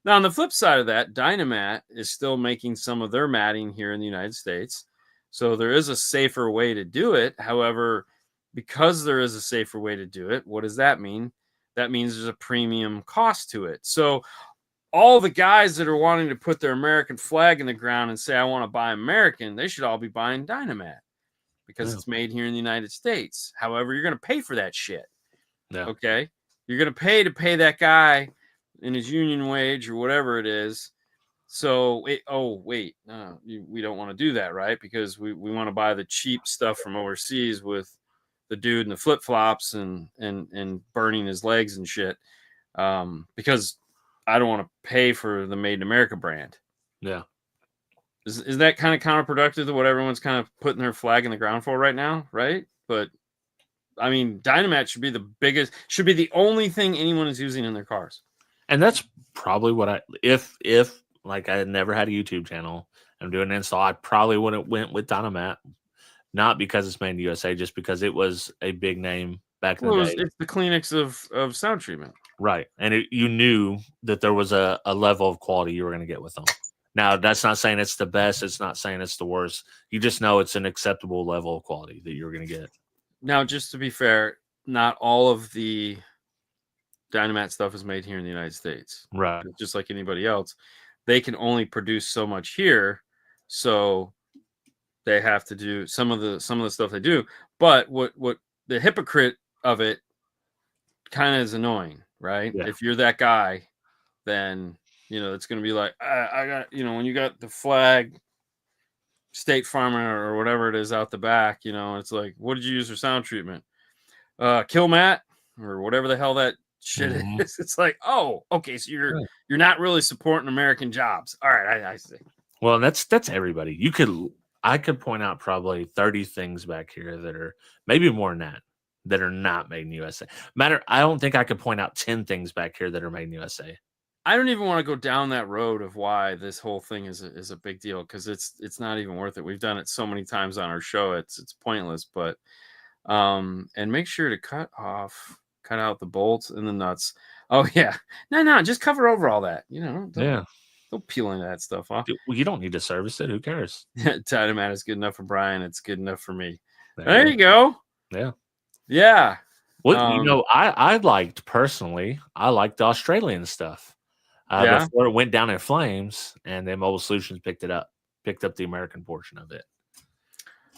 Now, on the flip side of that, Dynamat is still making some of their matting here in the United States. So there is a safer way to do it. However, because there is a safer way to do it, what does that mean? That means there's a premium cost to it. So all the guys that are wanting to put their American flag in the ground and say, I want to buy American, they should all be buying Dynamat because it's made here in the United States. However, you're going to pay for that shit. Yeah. Okay. You're going to pay that guy in his union wage or whatever it is. So, we don't want to do that, right? Because we want to buy the cheap stuff from overseas with the dude in the flip flops and burning his legs and shit. Because I don't want to pay for the Made in America brand. Yeah. Is that kind of counterproductive to what everyone's kind of putting their flag in the ground for right now, right? But I mean, Dynamat should be the only thing anyone is using in their cars. And that's probably what if like I had never had a YouTube channel, I'm doing an install, I probably would have went with Dynamat, not because it's made in the USA, just because it was a big name back in the day. It's the Kleenex of sound treatment. Right. And you knew that there was a level of quality you were going to get with them. Now, that's not saying it's the best. It's not saying it's the worst. You just know it's an acceptable level of quality that you're going to get. Now, just to be fair, not all of the Dynamat stuff is made here in the United States. Right. Just like anybody else. They can only produce so much here. So they have to do some of the stuff they do. But what the hypocrite of it kind of is annoying, right? Yeah. If you're that guy, then it's going to be like, I got, when you got the flag State Farmer or whatever it is out the back, it's like, what did you use for sound treatment? Kill Matt or whatever the hell that shit is. It's like, oh, okay, so you're not really supporting American jobs. All right, I see. Well, that's everybody. I could point out probably 30 things back here that are maybe more than that are not made in the USA. I don't think I could point out 10 things back here that are made in the USA. I don't even want to go down that road of why this whole thing is a big deal, because it's not even worth it. We've done it so many times on our show, it's pointless. But and make sure to cut out the bolts and the nuts. Oh yeah, no, just cover over all that. Don't peel any of that stuff off. Well, you don't need to service it. Who cares? Dynamat is good enough for Brian. It's good enough for me. There you go. Yeah. Well, I liked personally. I liked the Australian stuff. Before it went down in flames, and then Mobile Solutions picked up the American portion of it.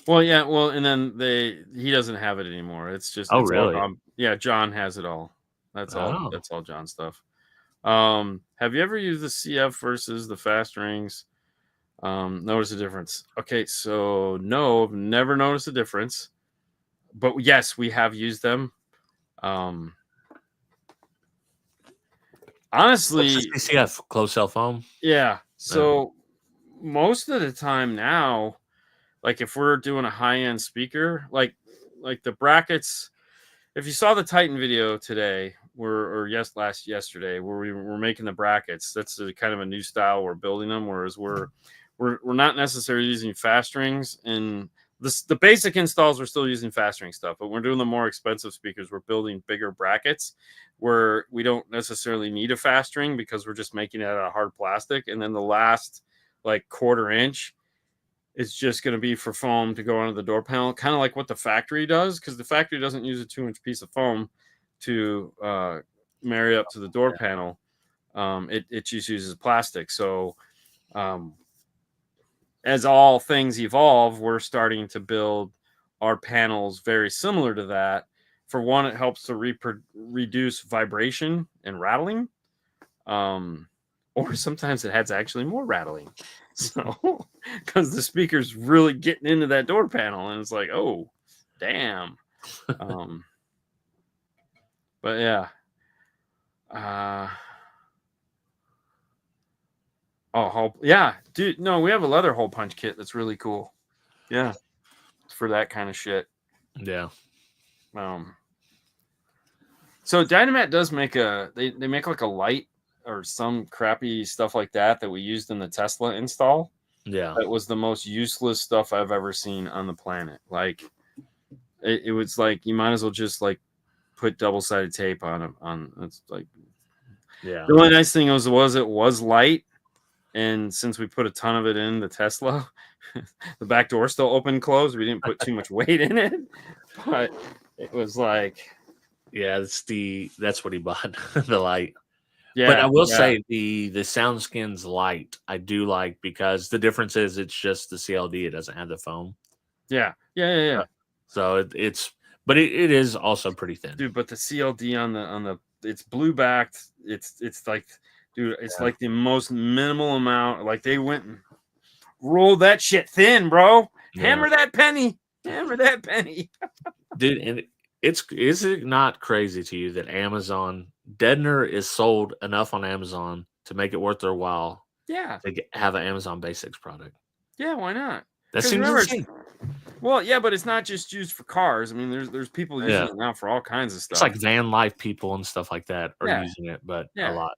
Well, yeah, and then he doesn't have it anymore. It's just really? Yeah, John has it all. That's all. That's all John stuff. Have you ever used the CF versus the fast rings? Notice a difference? Okay, so no, I've never noticed a difference. But yes, we have used them. Honestly, CF closed cell foam. Yeah. So most of the time now, like if we're doing a high-end speaker, like the brackets, if you saw the Titan video today, yesterday, where we were making the brackets, that's kind of a new style we're building them. Whereas we're not necessarily using fast rings, and the basic installs we're still using fast ring stuff, but we're doing the more expensive speakers. We're building bigger brackets where we don't necessarily need a fast ring because we're just making it out of hard plastic, and then the last like quarter inch is just going to be for foam to go onto the door panel, kind of like what the factory does, because the factory doesn't use a 2-inch piece of foam to marry up to the door panel. It just uses plastic. So as all things evolve, we're starting to build our panels very similar to that. For one, it helps to reduce vibration and rattling. Or sometimes it has actually more rattling. So, because the speaker's really getting into that door panel, and it's like, oh, damn. But yeah. Yeah, dude. No, we have a leather hole punch kit that's really cool. Yeah, for that kind of shit. Yeah. So Dynamat does make they make like a light or some crappy stuff like that we used in the Tesla install. Yeah. That was the most useless stuff I've ever seen on the planet. Like it was like you might as well just like put double-sided tape on it. It's like, yeah. The only nice thing was it was light, and since we put a ton of it in the Tesla, the back door still open closed. We didn't put too much weight in it, but it was like, yeah, that's what he bought, the light. Yeah, but I will say the SoundSkin's light I do like, because the difference is it's just the CLD. It doesn't have the foam. Yeah. So but it is also pretty thin, dude. But the CLD on the it's blue backed. It's like, dude, it's like the most minimal amount. Like they went and rolled that shit thin, bro. Hammer that penny, dude. And is it not crazy to you that Amazon Deadener is sold enough on Amazon to make it worth their while? Yeah, to have an Amazon Basics product. Yeah, why not? That seems insane. Well, yeah, but it's not just used for cars. I mean, there's people using it now for all kinds of stuff. It's like van life people and stuff like that are using it, but a lot.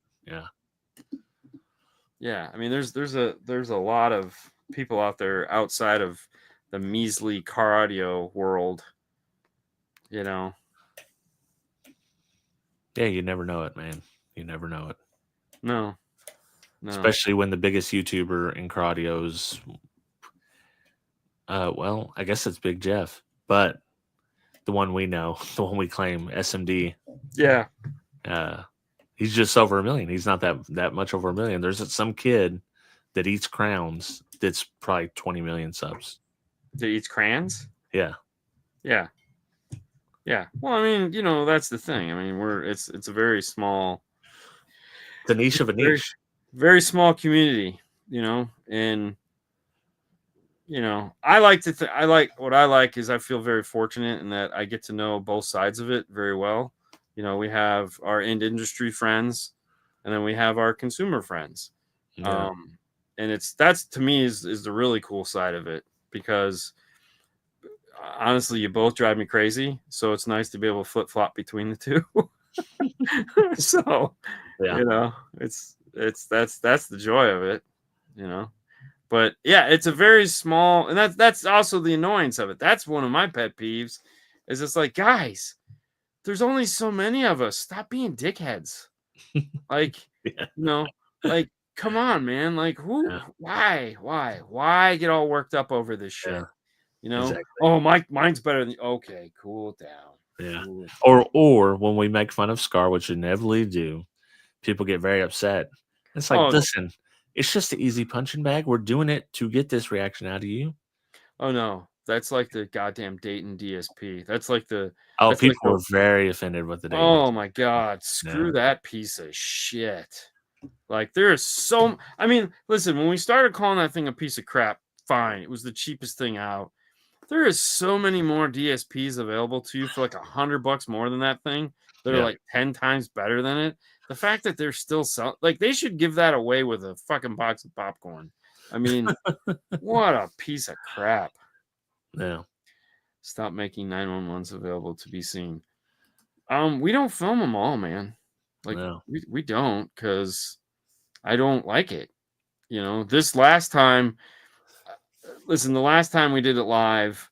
Yeah. I mean, there's a lot of people out there outside of the measly car audio world. Yeah, you never know it, man. You never know it. No. Especially when the biggest YouTuber in car audio's well, I guess it's Big Jeff, but the one we know, the one we claim, SMD. Yeah. He's just over 1 million. He's not that much over 1 million. There's some kid that eats crowns that's probably 20 million subs. That eats crayons? Yeah. Yeah. Yeah. Well, I mean, that's the thing. I mean, it's a very small, the niche of a niche. Very small community, and I like what I like is I feel very fortunate in that I get to know both sides of it very well. We have our end industry friends, and then we have our consumer friends. Yeah. And that's to me is the really cool side of it, because honestly, you both drive me crazy. So it's nice to be able to flip flop between the two. So, that's the joy of it, But yeah, it's a very small, and that's also the annoyance of it. That's one of my pet peeves. Is it's like, guys, there's only so many of us. Stop being dickheads. Like, like, come on, man. Like, who? Yeah. Why get all worked up over this shit? Exactly. Oh, mine's better than. Okay, cool down. Yeah. Or when we make fun of Scar, which we inevitably do, people get very upset. It's like, listen, it's just an easy punching bag. We're doing it to get this reaction out of you. Oh no, that's like the goddamn Dayton DSP. That's like the. Oh, people were very offended with the Dayton. Oh my god, screw that piece of shit. Like there is so. I mean, listen, when we started calling that thing a piece of crap, fine, it was the cheapest thing out. There is so many more DSPs available to you for like $100 more than that thing. They're like 10 times better than it. The fact that they're still selling, like they should give that away with a fucking box of popcorn. I mean, what a piece of crap. Yeah. Stop making 911s available to be seen. We don't film them all, man. Like we don't, because I don't like it. This last time. Listen, the last time we did it live,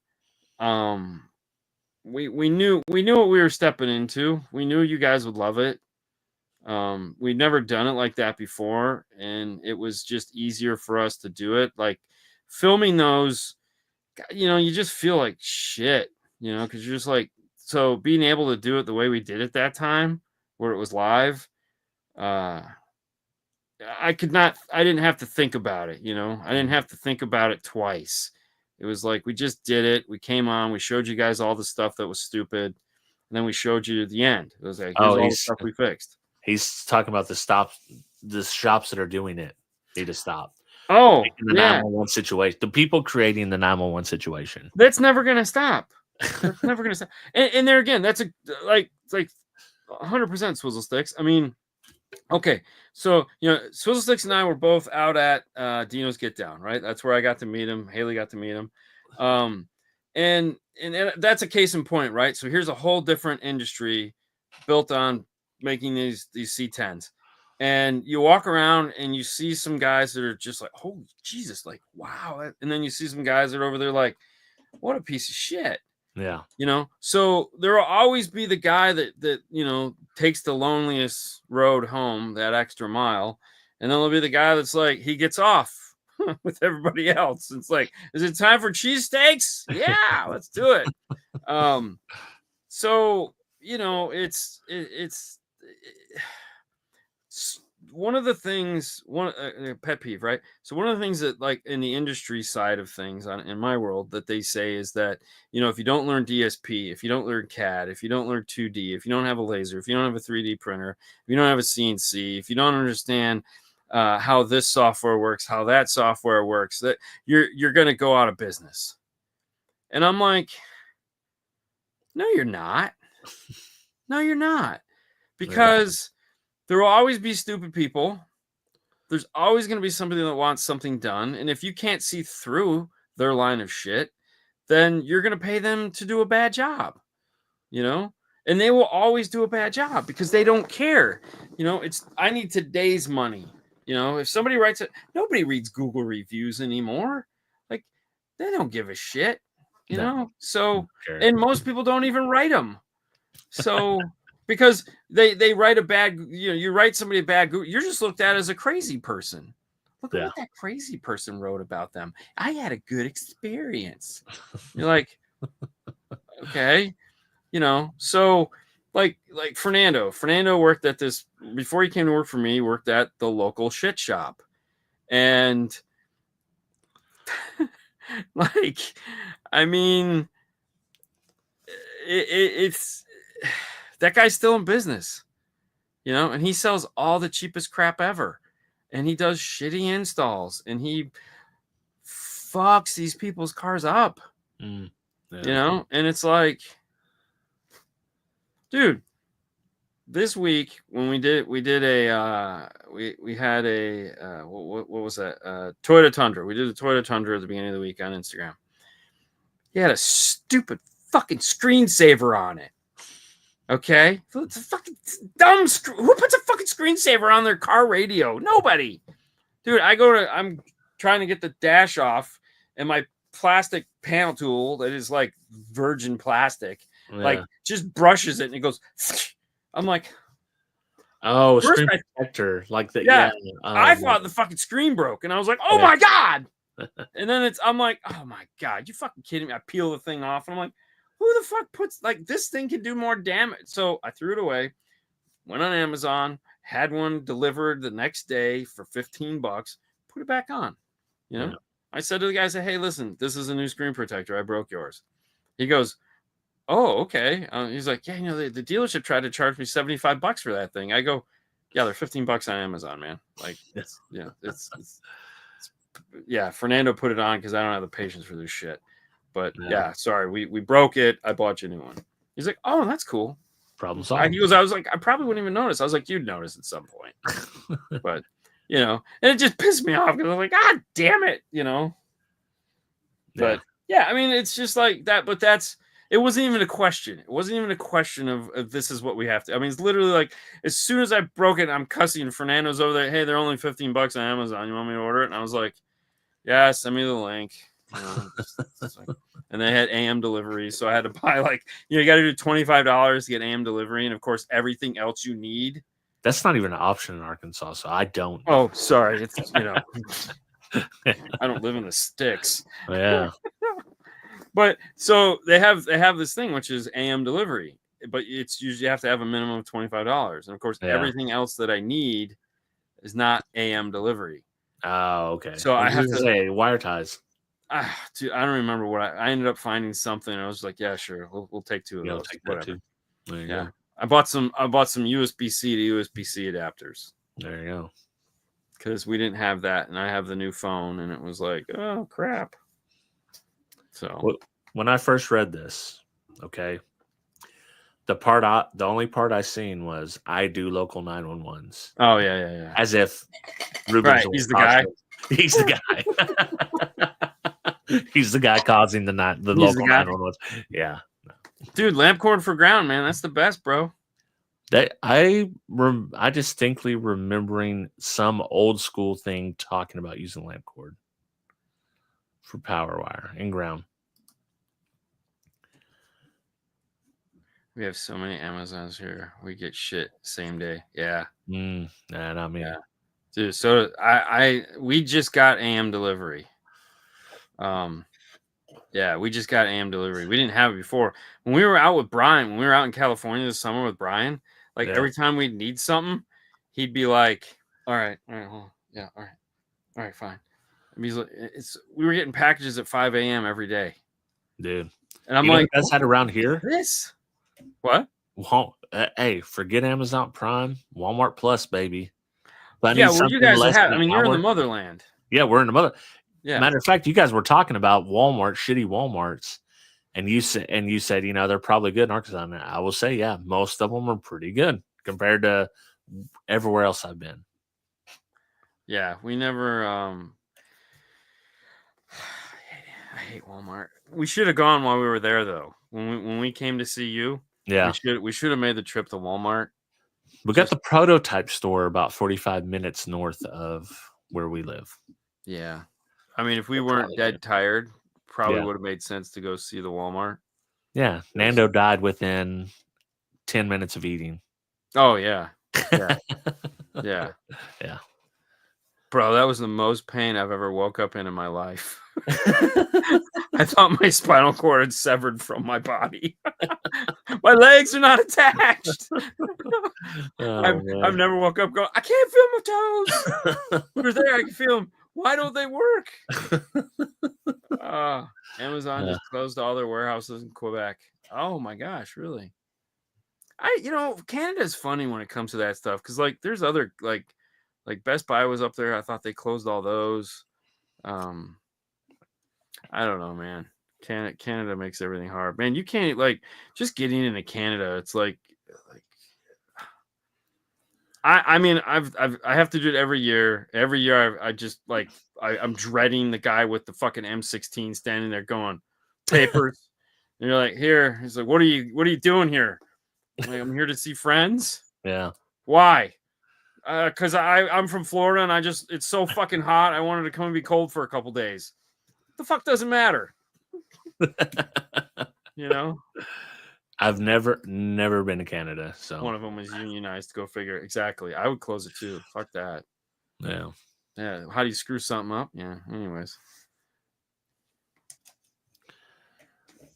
we knew what we were stepping into. We knew you guys would love it. We'd never done it like that before, and it was just easier for us to do it. Like filming those, you just feel like shit, because you're just like, so being able to do it the way we did it that time, where it was live, I didn't have to think about it, I didn't have to think about it twice. It was like, we just did it. We came on, we showed you guys all the stuff that was stupid. And then we showed you the end. It was like, here's all the stuff we fixed. He's talking about the shops that are doing it need to stop. Oh, the 911 situation, the people creating the 911 situation. That's never going to stop. That's never gonna stop. And there again, that's like 100% Swizzle Sticks. I mean, okay, so Swizzle Sticks and I were both out at Dino's Get Down, right? That's where I got to meet him. Haley got to meet him, and that's a case in point, right? So here's a whole different industry built on making these C10s, and you walk around and you see some guys that are just like, holy Jesus, like wow, and then you see some guys that are over there like, what a piece of shit. Yeah. So there will always be the guy that takes the loneliest road home, that extra mile, and then there'll be the guy that's like, he gets off with everybody else. It's like, is it time for cheesesteaks? Yeah, let's do it. So it's one of the things, pet peeve, right? So one of the things that, like, in the industry side of things in my world, that they say is that, if you don't learn DSP, if you don't learn CAD, if you don't learn 2D, if you don't have a laser, if you don't have a 3D printer, if you don't have a CNC, if you don't understand how this software works, how that software works, that you're going to go out of business. And I'm like, no, you're not. No, you're not. Because there will always be stupid people. There's always going to be somebody that wants something done. And if you can't see through their line of shit, then you're going to pay them to do a bad job, and they will always do a bad job because they don't care. I need today's money. If somebody writes it, nobody reads Google reviews anymore. Like, they don't give a shit, so, and most people don't even write them. So, because they write a bad, you write somebody a bad Google, you're just looked at as a crazy person. Look at what that crazy person wrote about them. I had a good experience. You're like, okay, so like Fernando worked at this, before he came to work for me, worked at the local shit shop. And like, I mean, it's that guy's still in business, and he sells all the cheapest crap ever, and he does shitty installs, and he fucks these people's cars up, and it's like, dude, this week when we had a what was that, Toyota Tundra. We did a Toyota Tundra at the beginning of the week on Instagram. He had a stupid fucking screensaver on it. Okay, it's a fucking dumb. Who puts a fucking screensaver on their car radio? Nobody, dude. I'm trying to get the dash off, and my plastic panel tool that is like virgin plastic, like, just brushes it, and it goes. I'm like, oh, screen protector, like that. Yeah, I thought the fucking screen broke, and I was like, oh my god. And then I'm like, oh my god, you fucking kidding me? I peel the thing off, and I'm like, who the fuck puts, like, this thing can do more damage? So I threw it away, went on Amazon, had one delivered the next day for $15, put it back on. I said to the guy, I said, hey, listen, this is a new screen protector. I broke yours. He goes, oh, okay. He's like, yeah, the dealership tried to charge me $75 for that thing. I go, yeah, they're $15 on Amazon, man. Like, it's Fernando put it on because I don't have the patience for this shit. But yeah, sorry, we broke it. I bought you a new one. He's like, oh, that's cool. Problem solved. I was like, I probably wouldn't even notice. I was like, you'd notice at some point. But, and it just pissed me off because I was like, God damn it, But yeah, I mean, it's just like that. But it wasn't even a question. It wasn't even a question of this is what we have to. I mean, it's literally like, as soon as I broke it, I'm cussing. Fernando's over there. Hey, they're only $15 on Amazon. You want me to order it? And I was like, yeah, send me the link. And they had AM delivery, so I had to buy, like, you got to do $25 to get AM delivery, and of course everything else you need. That's not even an option in Arkansas, so I don't. Oh, sorry, it's I don't live in the sticks. Yeah. But so they have this thing which is AM delivery, but it's usually you have to have a minimum of $25, and of course everything else that I need is not AM delivery. Oh, okay. So I have to say wire ties. Dude, I don't remember what I ended up finding something. I was like, yeah, sure, we'll take two of those. Take that too. There you go. I bought some USB-C to USB-C adapters. There you go. Because we didn't have that, and I have the new phone, and it was like, oh crap. So when I first read this, Okay. The only part I seen was I do local 911s. Oh yeah. As if Ruben's Right, he's the guy. He's the guy. He's the guy causing the local 911s. Yeah. Dude, lamp cord for ground, man. That's the best, bro. I distinctly remembering some old school thing talking about using lamp cord for power wire and ground. We have so many Amazons here. We get shit same day. Yeah. Nah, not me. Yeah. Dude, so we just got AM delivery. Yeah, we just got AM delivery. We didn't have it before. When we were out with Brian, when we were out in California this summer with Brian, like every time we'd need something, he'd be like, all right, hold on. Yeah, all right, fine. And he's like, we were getting packages at 5 a.m. every day. Dude. And I'm like, that's had around here. This? What? Well, hey, forget Amazon Prime, Walmart Plus, baby. But yeah, well, you guys have. I mean, you're in the motherland. Yeah, we're in the mother. Yeah. Matter of fact, you guys were talking about Walmart, shitty Walmarts, and you said, they're probably good in Arkansas. And I will say, yeah, most of them are pretty good compared to everywhere else I've been. Yeah, we never. I hate Walmart. We should have gone while we were there, though. When we came to see you, yeah, we should have made the trip to Walmart. We got the prototype store about 45 minutes north of where we live. Yeah, I mean, if we weren't dead tired, probably would have made sense to go see the Walmart. Yeah, Nando died within 10 minutes of eating. Oh yeah, yeah. Bro, that was the most pain I've ever woke up in my life. I thought my spinal cord had severed from my body. My legs are not attached. I've never woke up going, I can't feel my toes. They're there, I can feel them. Why don't they work? Amazon just closed all their warehouses in Quebec. Oh my gosh, really? Canada's funny when it comes to that stuff because like there's other like Best Buy was up there. I thought they closed all those. I don't know, man. Canada makes everything hard, man. You can't just getting into Canada. It's like I mean I have to do it every year. Every year I just I'm dreading the guy with the fucking M16 standing there going papers. And you're like, here. He's like, what are you doing here? I'm like, I'm here to see friends. Yeah. Why? Because I'm from Florida and it's so fucking hot. I wanted to come and be cold for a couple days. The fuck doesn't matter. I've never been to Canada, so one of them was unionized. Go figure. Exactly. I would close it too. Fuck that. Yeah. How do you screw something up? Yeah. Anyways.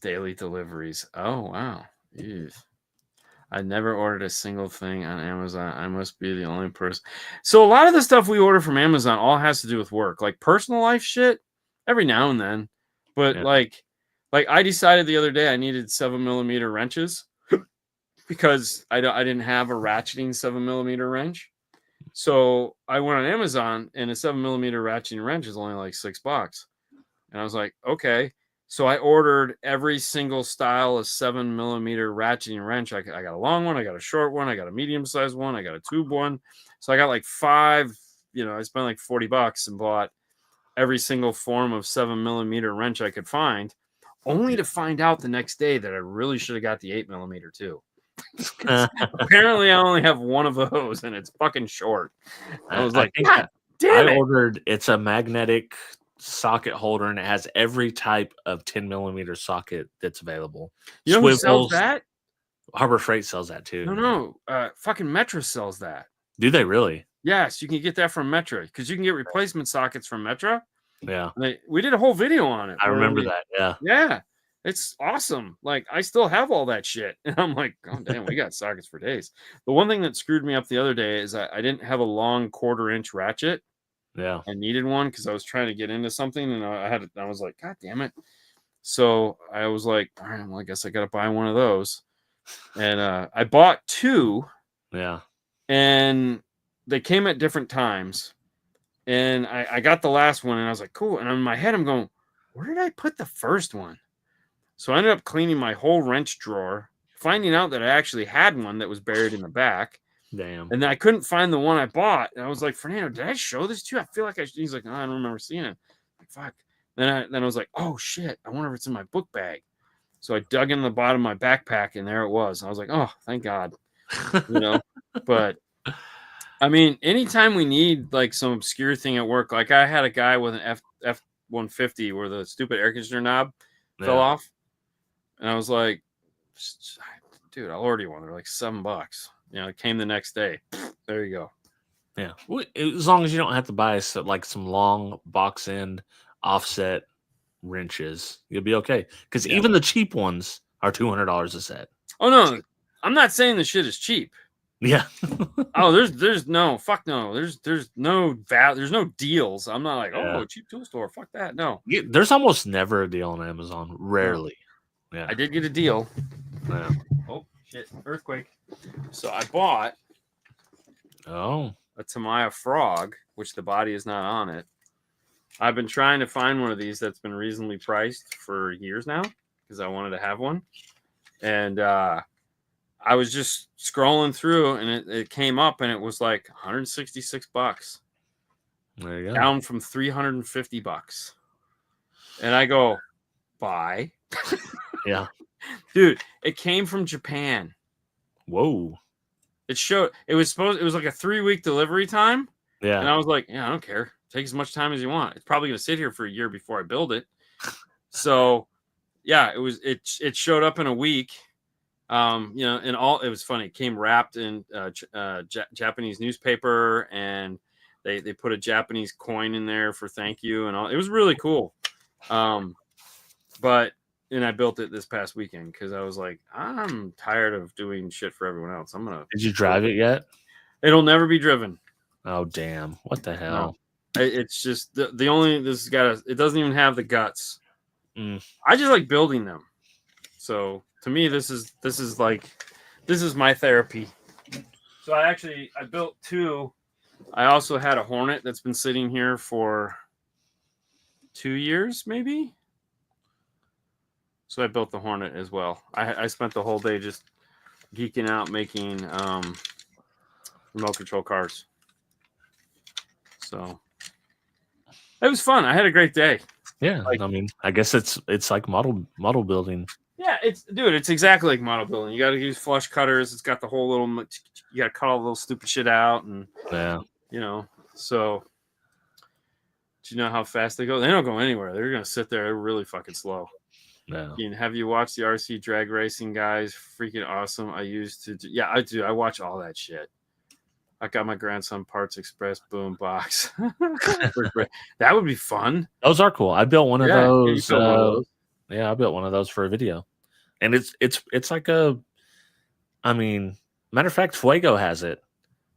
Daily deliveries. Oh wow. Ew. I never ordered a single thing on Amazon. I must be the only person. So a lot of the stuff we order from Amazon all has to do with work, like personal life shit. Every now and then, but like I decided the other day I needed 7mm wrenches because I didn't have a ratcheting 7mm wrench. So I went on Amazon and a 7mm ratcheting wrench is only like $6. And I was like, okay. So I ordered every single style of 7mm ratcheting wrench. I got a long one, I got a short one, I got a medium-sized one, I got a tube one. So I got like 5, I spent like $40 and bought every single form of 7mm wrench I could find, only to find out the next day that I really should have got the 8mm too. Apparently I only have one of those and it's fucking short. I was like, God damn it. Ordered, it's a magnetic socket holder and it has every type of 10mm socket that's available. You know who sells that? Harbor Freight sells that too. No. Fucking Metra sells that. Do they really? Yes, you can get that from Metra because you can get replacement sockets from Metra. Yeah. We did a whole video on it. I remember that. Yeah. Yeah. It's awesome. Like, I still have all that shit. And I'm like, oh, damn, we got sockets for days. The one thing that screwed me up the other day is I didn't have a long 1/4-inch ratchet. Yeah. I needed one because I was trying to get into something and I was like, God damn it. So I was like, all right, well, I guess I got to buy one of those. And I bought 2. Yeah. And they came at different times. And I got the last one and I was like, cool. And in my head, I'm going, where did I put the first one? So I ended up cleaning my whole wrench drawer, finding out that I actually had one that was buried in the back. Damn. And then I couldn't find the one I bought. And I was like, Fernando, did I show this to you? I feel like he's like, oh, I don't remember seeing it. Like, fuck. Then I was like, oh shit, I wonder if it's in my book bag. So I dug in the bottom of my backpack and there it was. I was like, oh, thank God. But I mean, anytime we need like some obscure thing at work, like I had a guy with an F-150 where the stupid air conditioner knob fell off. And I was like, dude, I'll order you one. They're like $7. It came the next day. There you go. Yeah. As long as you don't have to buy like some long box end offset wrenches, you'll be okay. Because even the cheap ones are $200 a set. Oh, no. I'm not saying the shit is cheap. Yeah. Oh, there's no, fuck no. There's no deals. I'm not like, oh, cheap tool store. Fuck that. No. There's almost never a deal on Amazon. Rarely. No. Yeah. I did get a deal. Yeah. Oh shit! Earthquake. So I bought a Tamiya Frog, which the body is not on it. I've been trying to find one of these that's been reasonably priced for years now because I wanted to have one. And I was just scrolling through and it came up and it was like $166. There you go. Down from $350. And I go, buy. Yeah. Dude, it came from Japan. Whoa. It was like a 3-week delivery time. Yeah. And I was like, yeah, I don't care. Take as much time as you want. It's probably gonna sit here for a year before I build it. So yeah, it showed up in a week. And it was funny. It came wrapped in Japanese newspaper, and they put a Japanese coin in there for thank you and all. It was really cool. And I built it this past weekend because I was like, I'm tired of doing shit for everyone else. Did you drive it yet? It'll never be driven. Oh damn! What the hell? No. It's just it doesn't even have the guts. Mm. I just like building them. So to me, this is my therapy. So I built 2. I also had a Hornet that's been sitting here for 2 years, maybe. So I built the Hornet as well. I spent the whole day just geeking out making remote control cars. So it was fun. I had a great day. Yeah, I mean, I guess it's like model building. Yeah, it's exactly like model building. You got to use flush cutters. It's got the whole little. You got to cut all the little stupid shit out, and So, do you know how fast they go? They don't go anywhere. They're gonna sit there. They're really fucking slow. No. Have you watched the RC drag racing guys? Freaking awesome. I do. I watch all that shit. I got my grandson Parts Express boom box. That would be fun. Those are cool. I built one of those. I built one of those for a video, and it's like matter of fact, Fuego has it,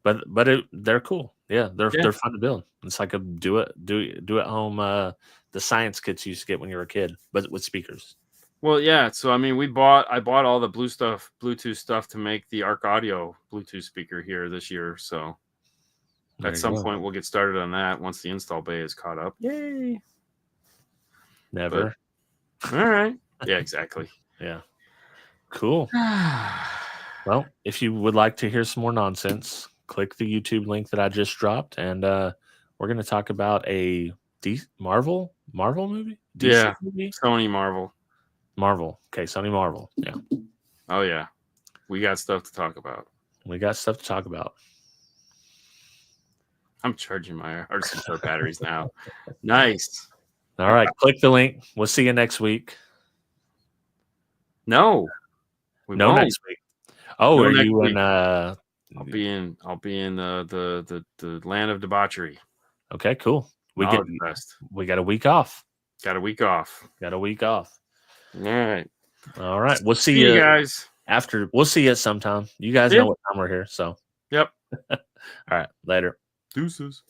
but they're cool. Yeah, they're fun to build. It's like a do it at home. The science kits you used to get when you were a kid, but with speakers. Well, yeah. So I bought all the Bluetooth stuff to make the Arc Audio Bluetooth speaker here this year. So at some point we'll get started on that once the install bay is caught up. Yay! Never. But, all right. Yeah, exactly. Yeah. Cool. Well, if you would like to hear some more nonsense, click the YouTube link that I just dropped, and we're going to talk about a Marvel movie. DC movie? Sony Marvel. Okay, Sony Marvel. Yeah. Oh yeah, we got stuff to talk about. I'm charging my RC car batteries now. Nice. All right, click the link. We'll see you next week. No, next week. Oh, are you in? I'll be in the land of debauchery. Okay, cool. We got a week off. Got a week off. All right. We'll see you guys after. We'll see you sometime. You guys know what time we're here. So. Yep. All right. Later. Deuces.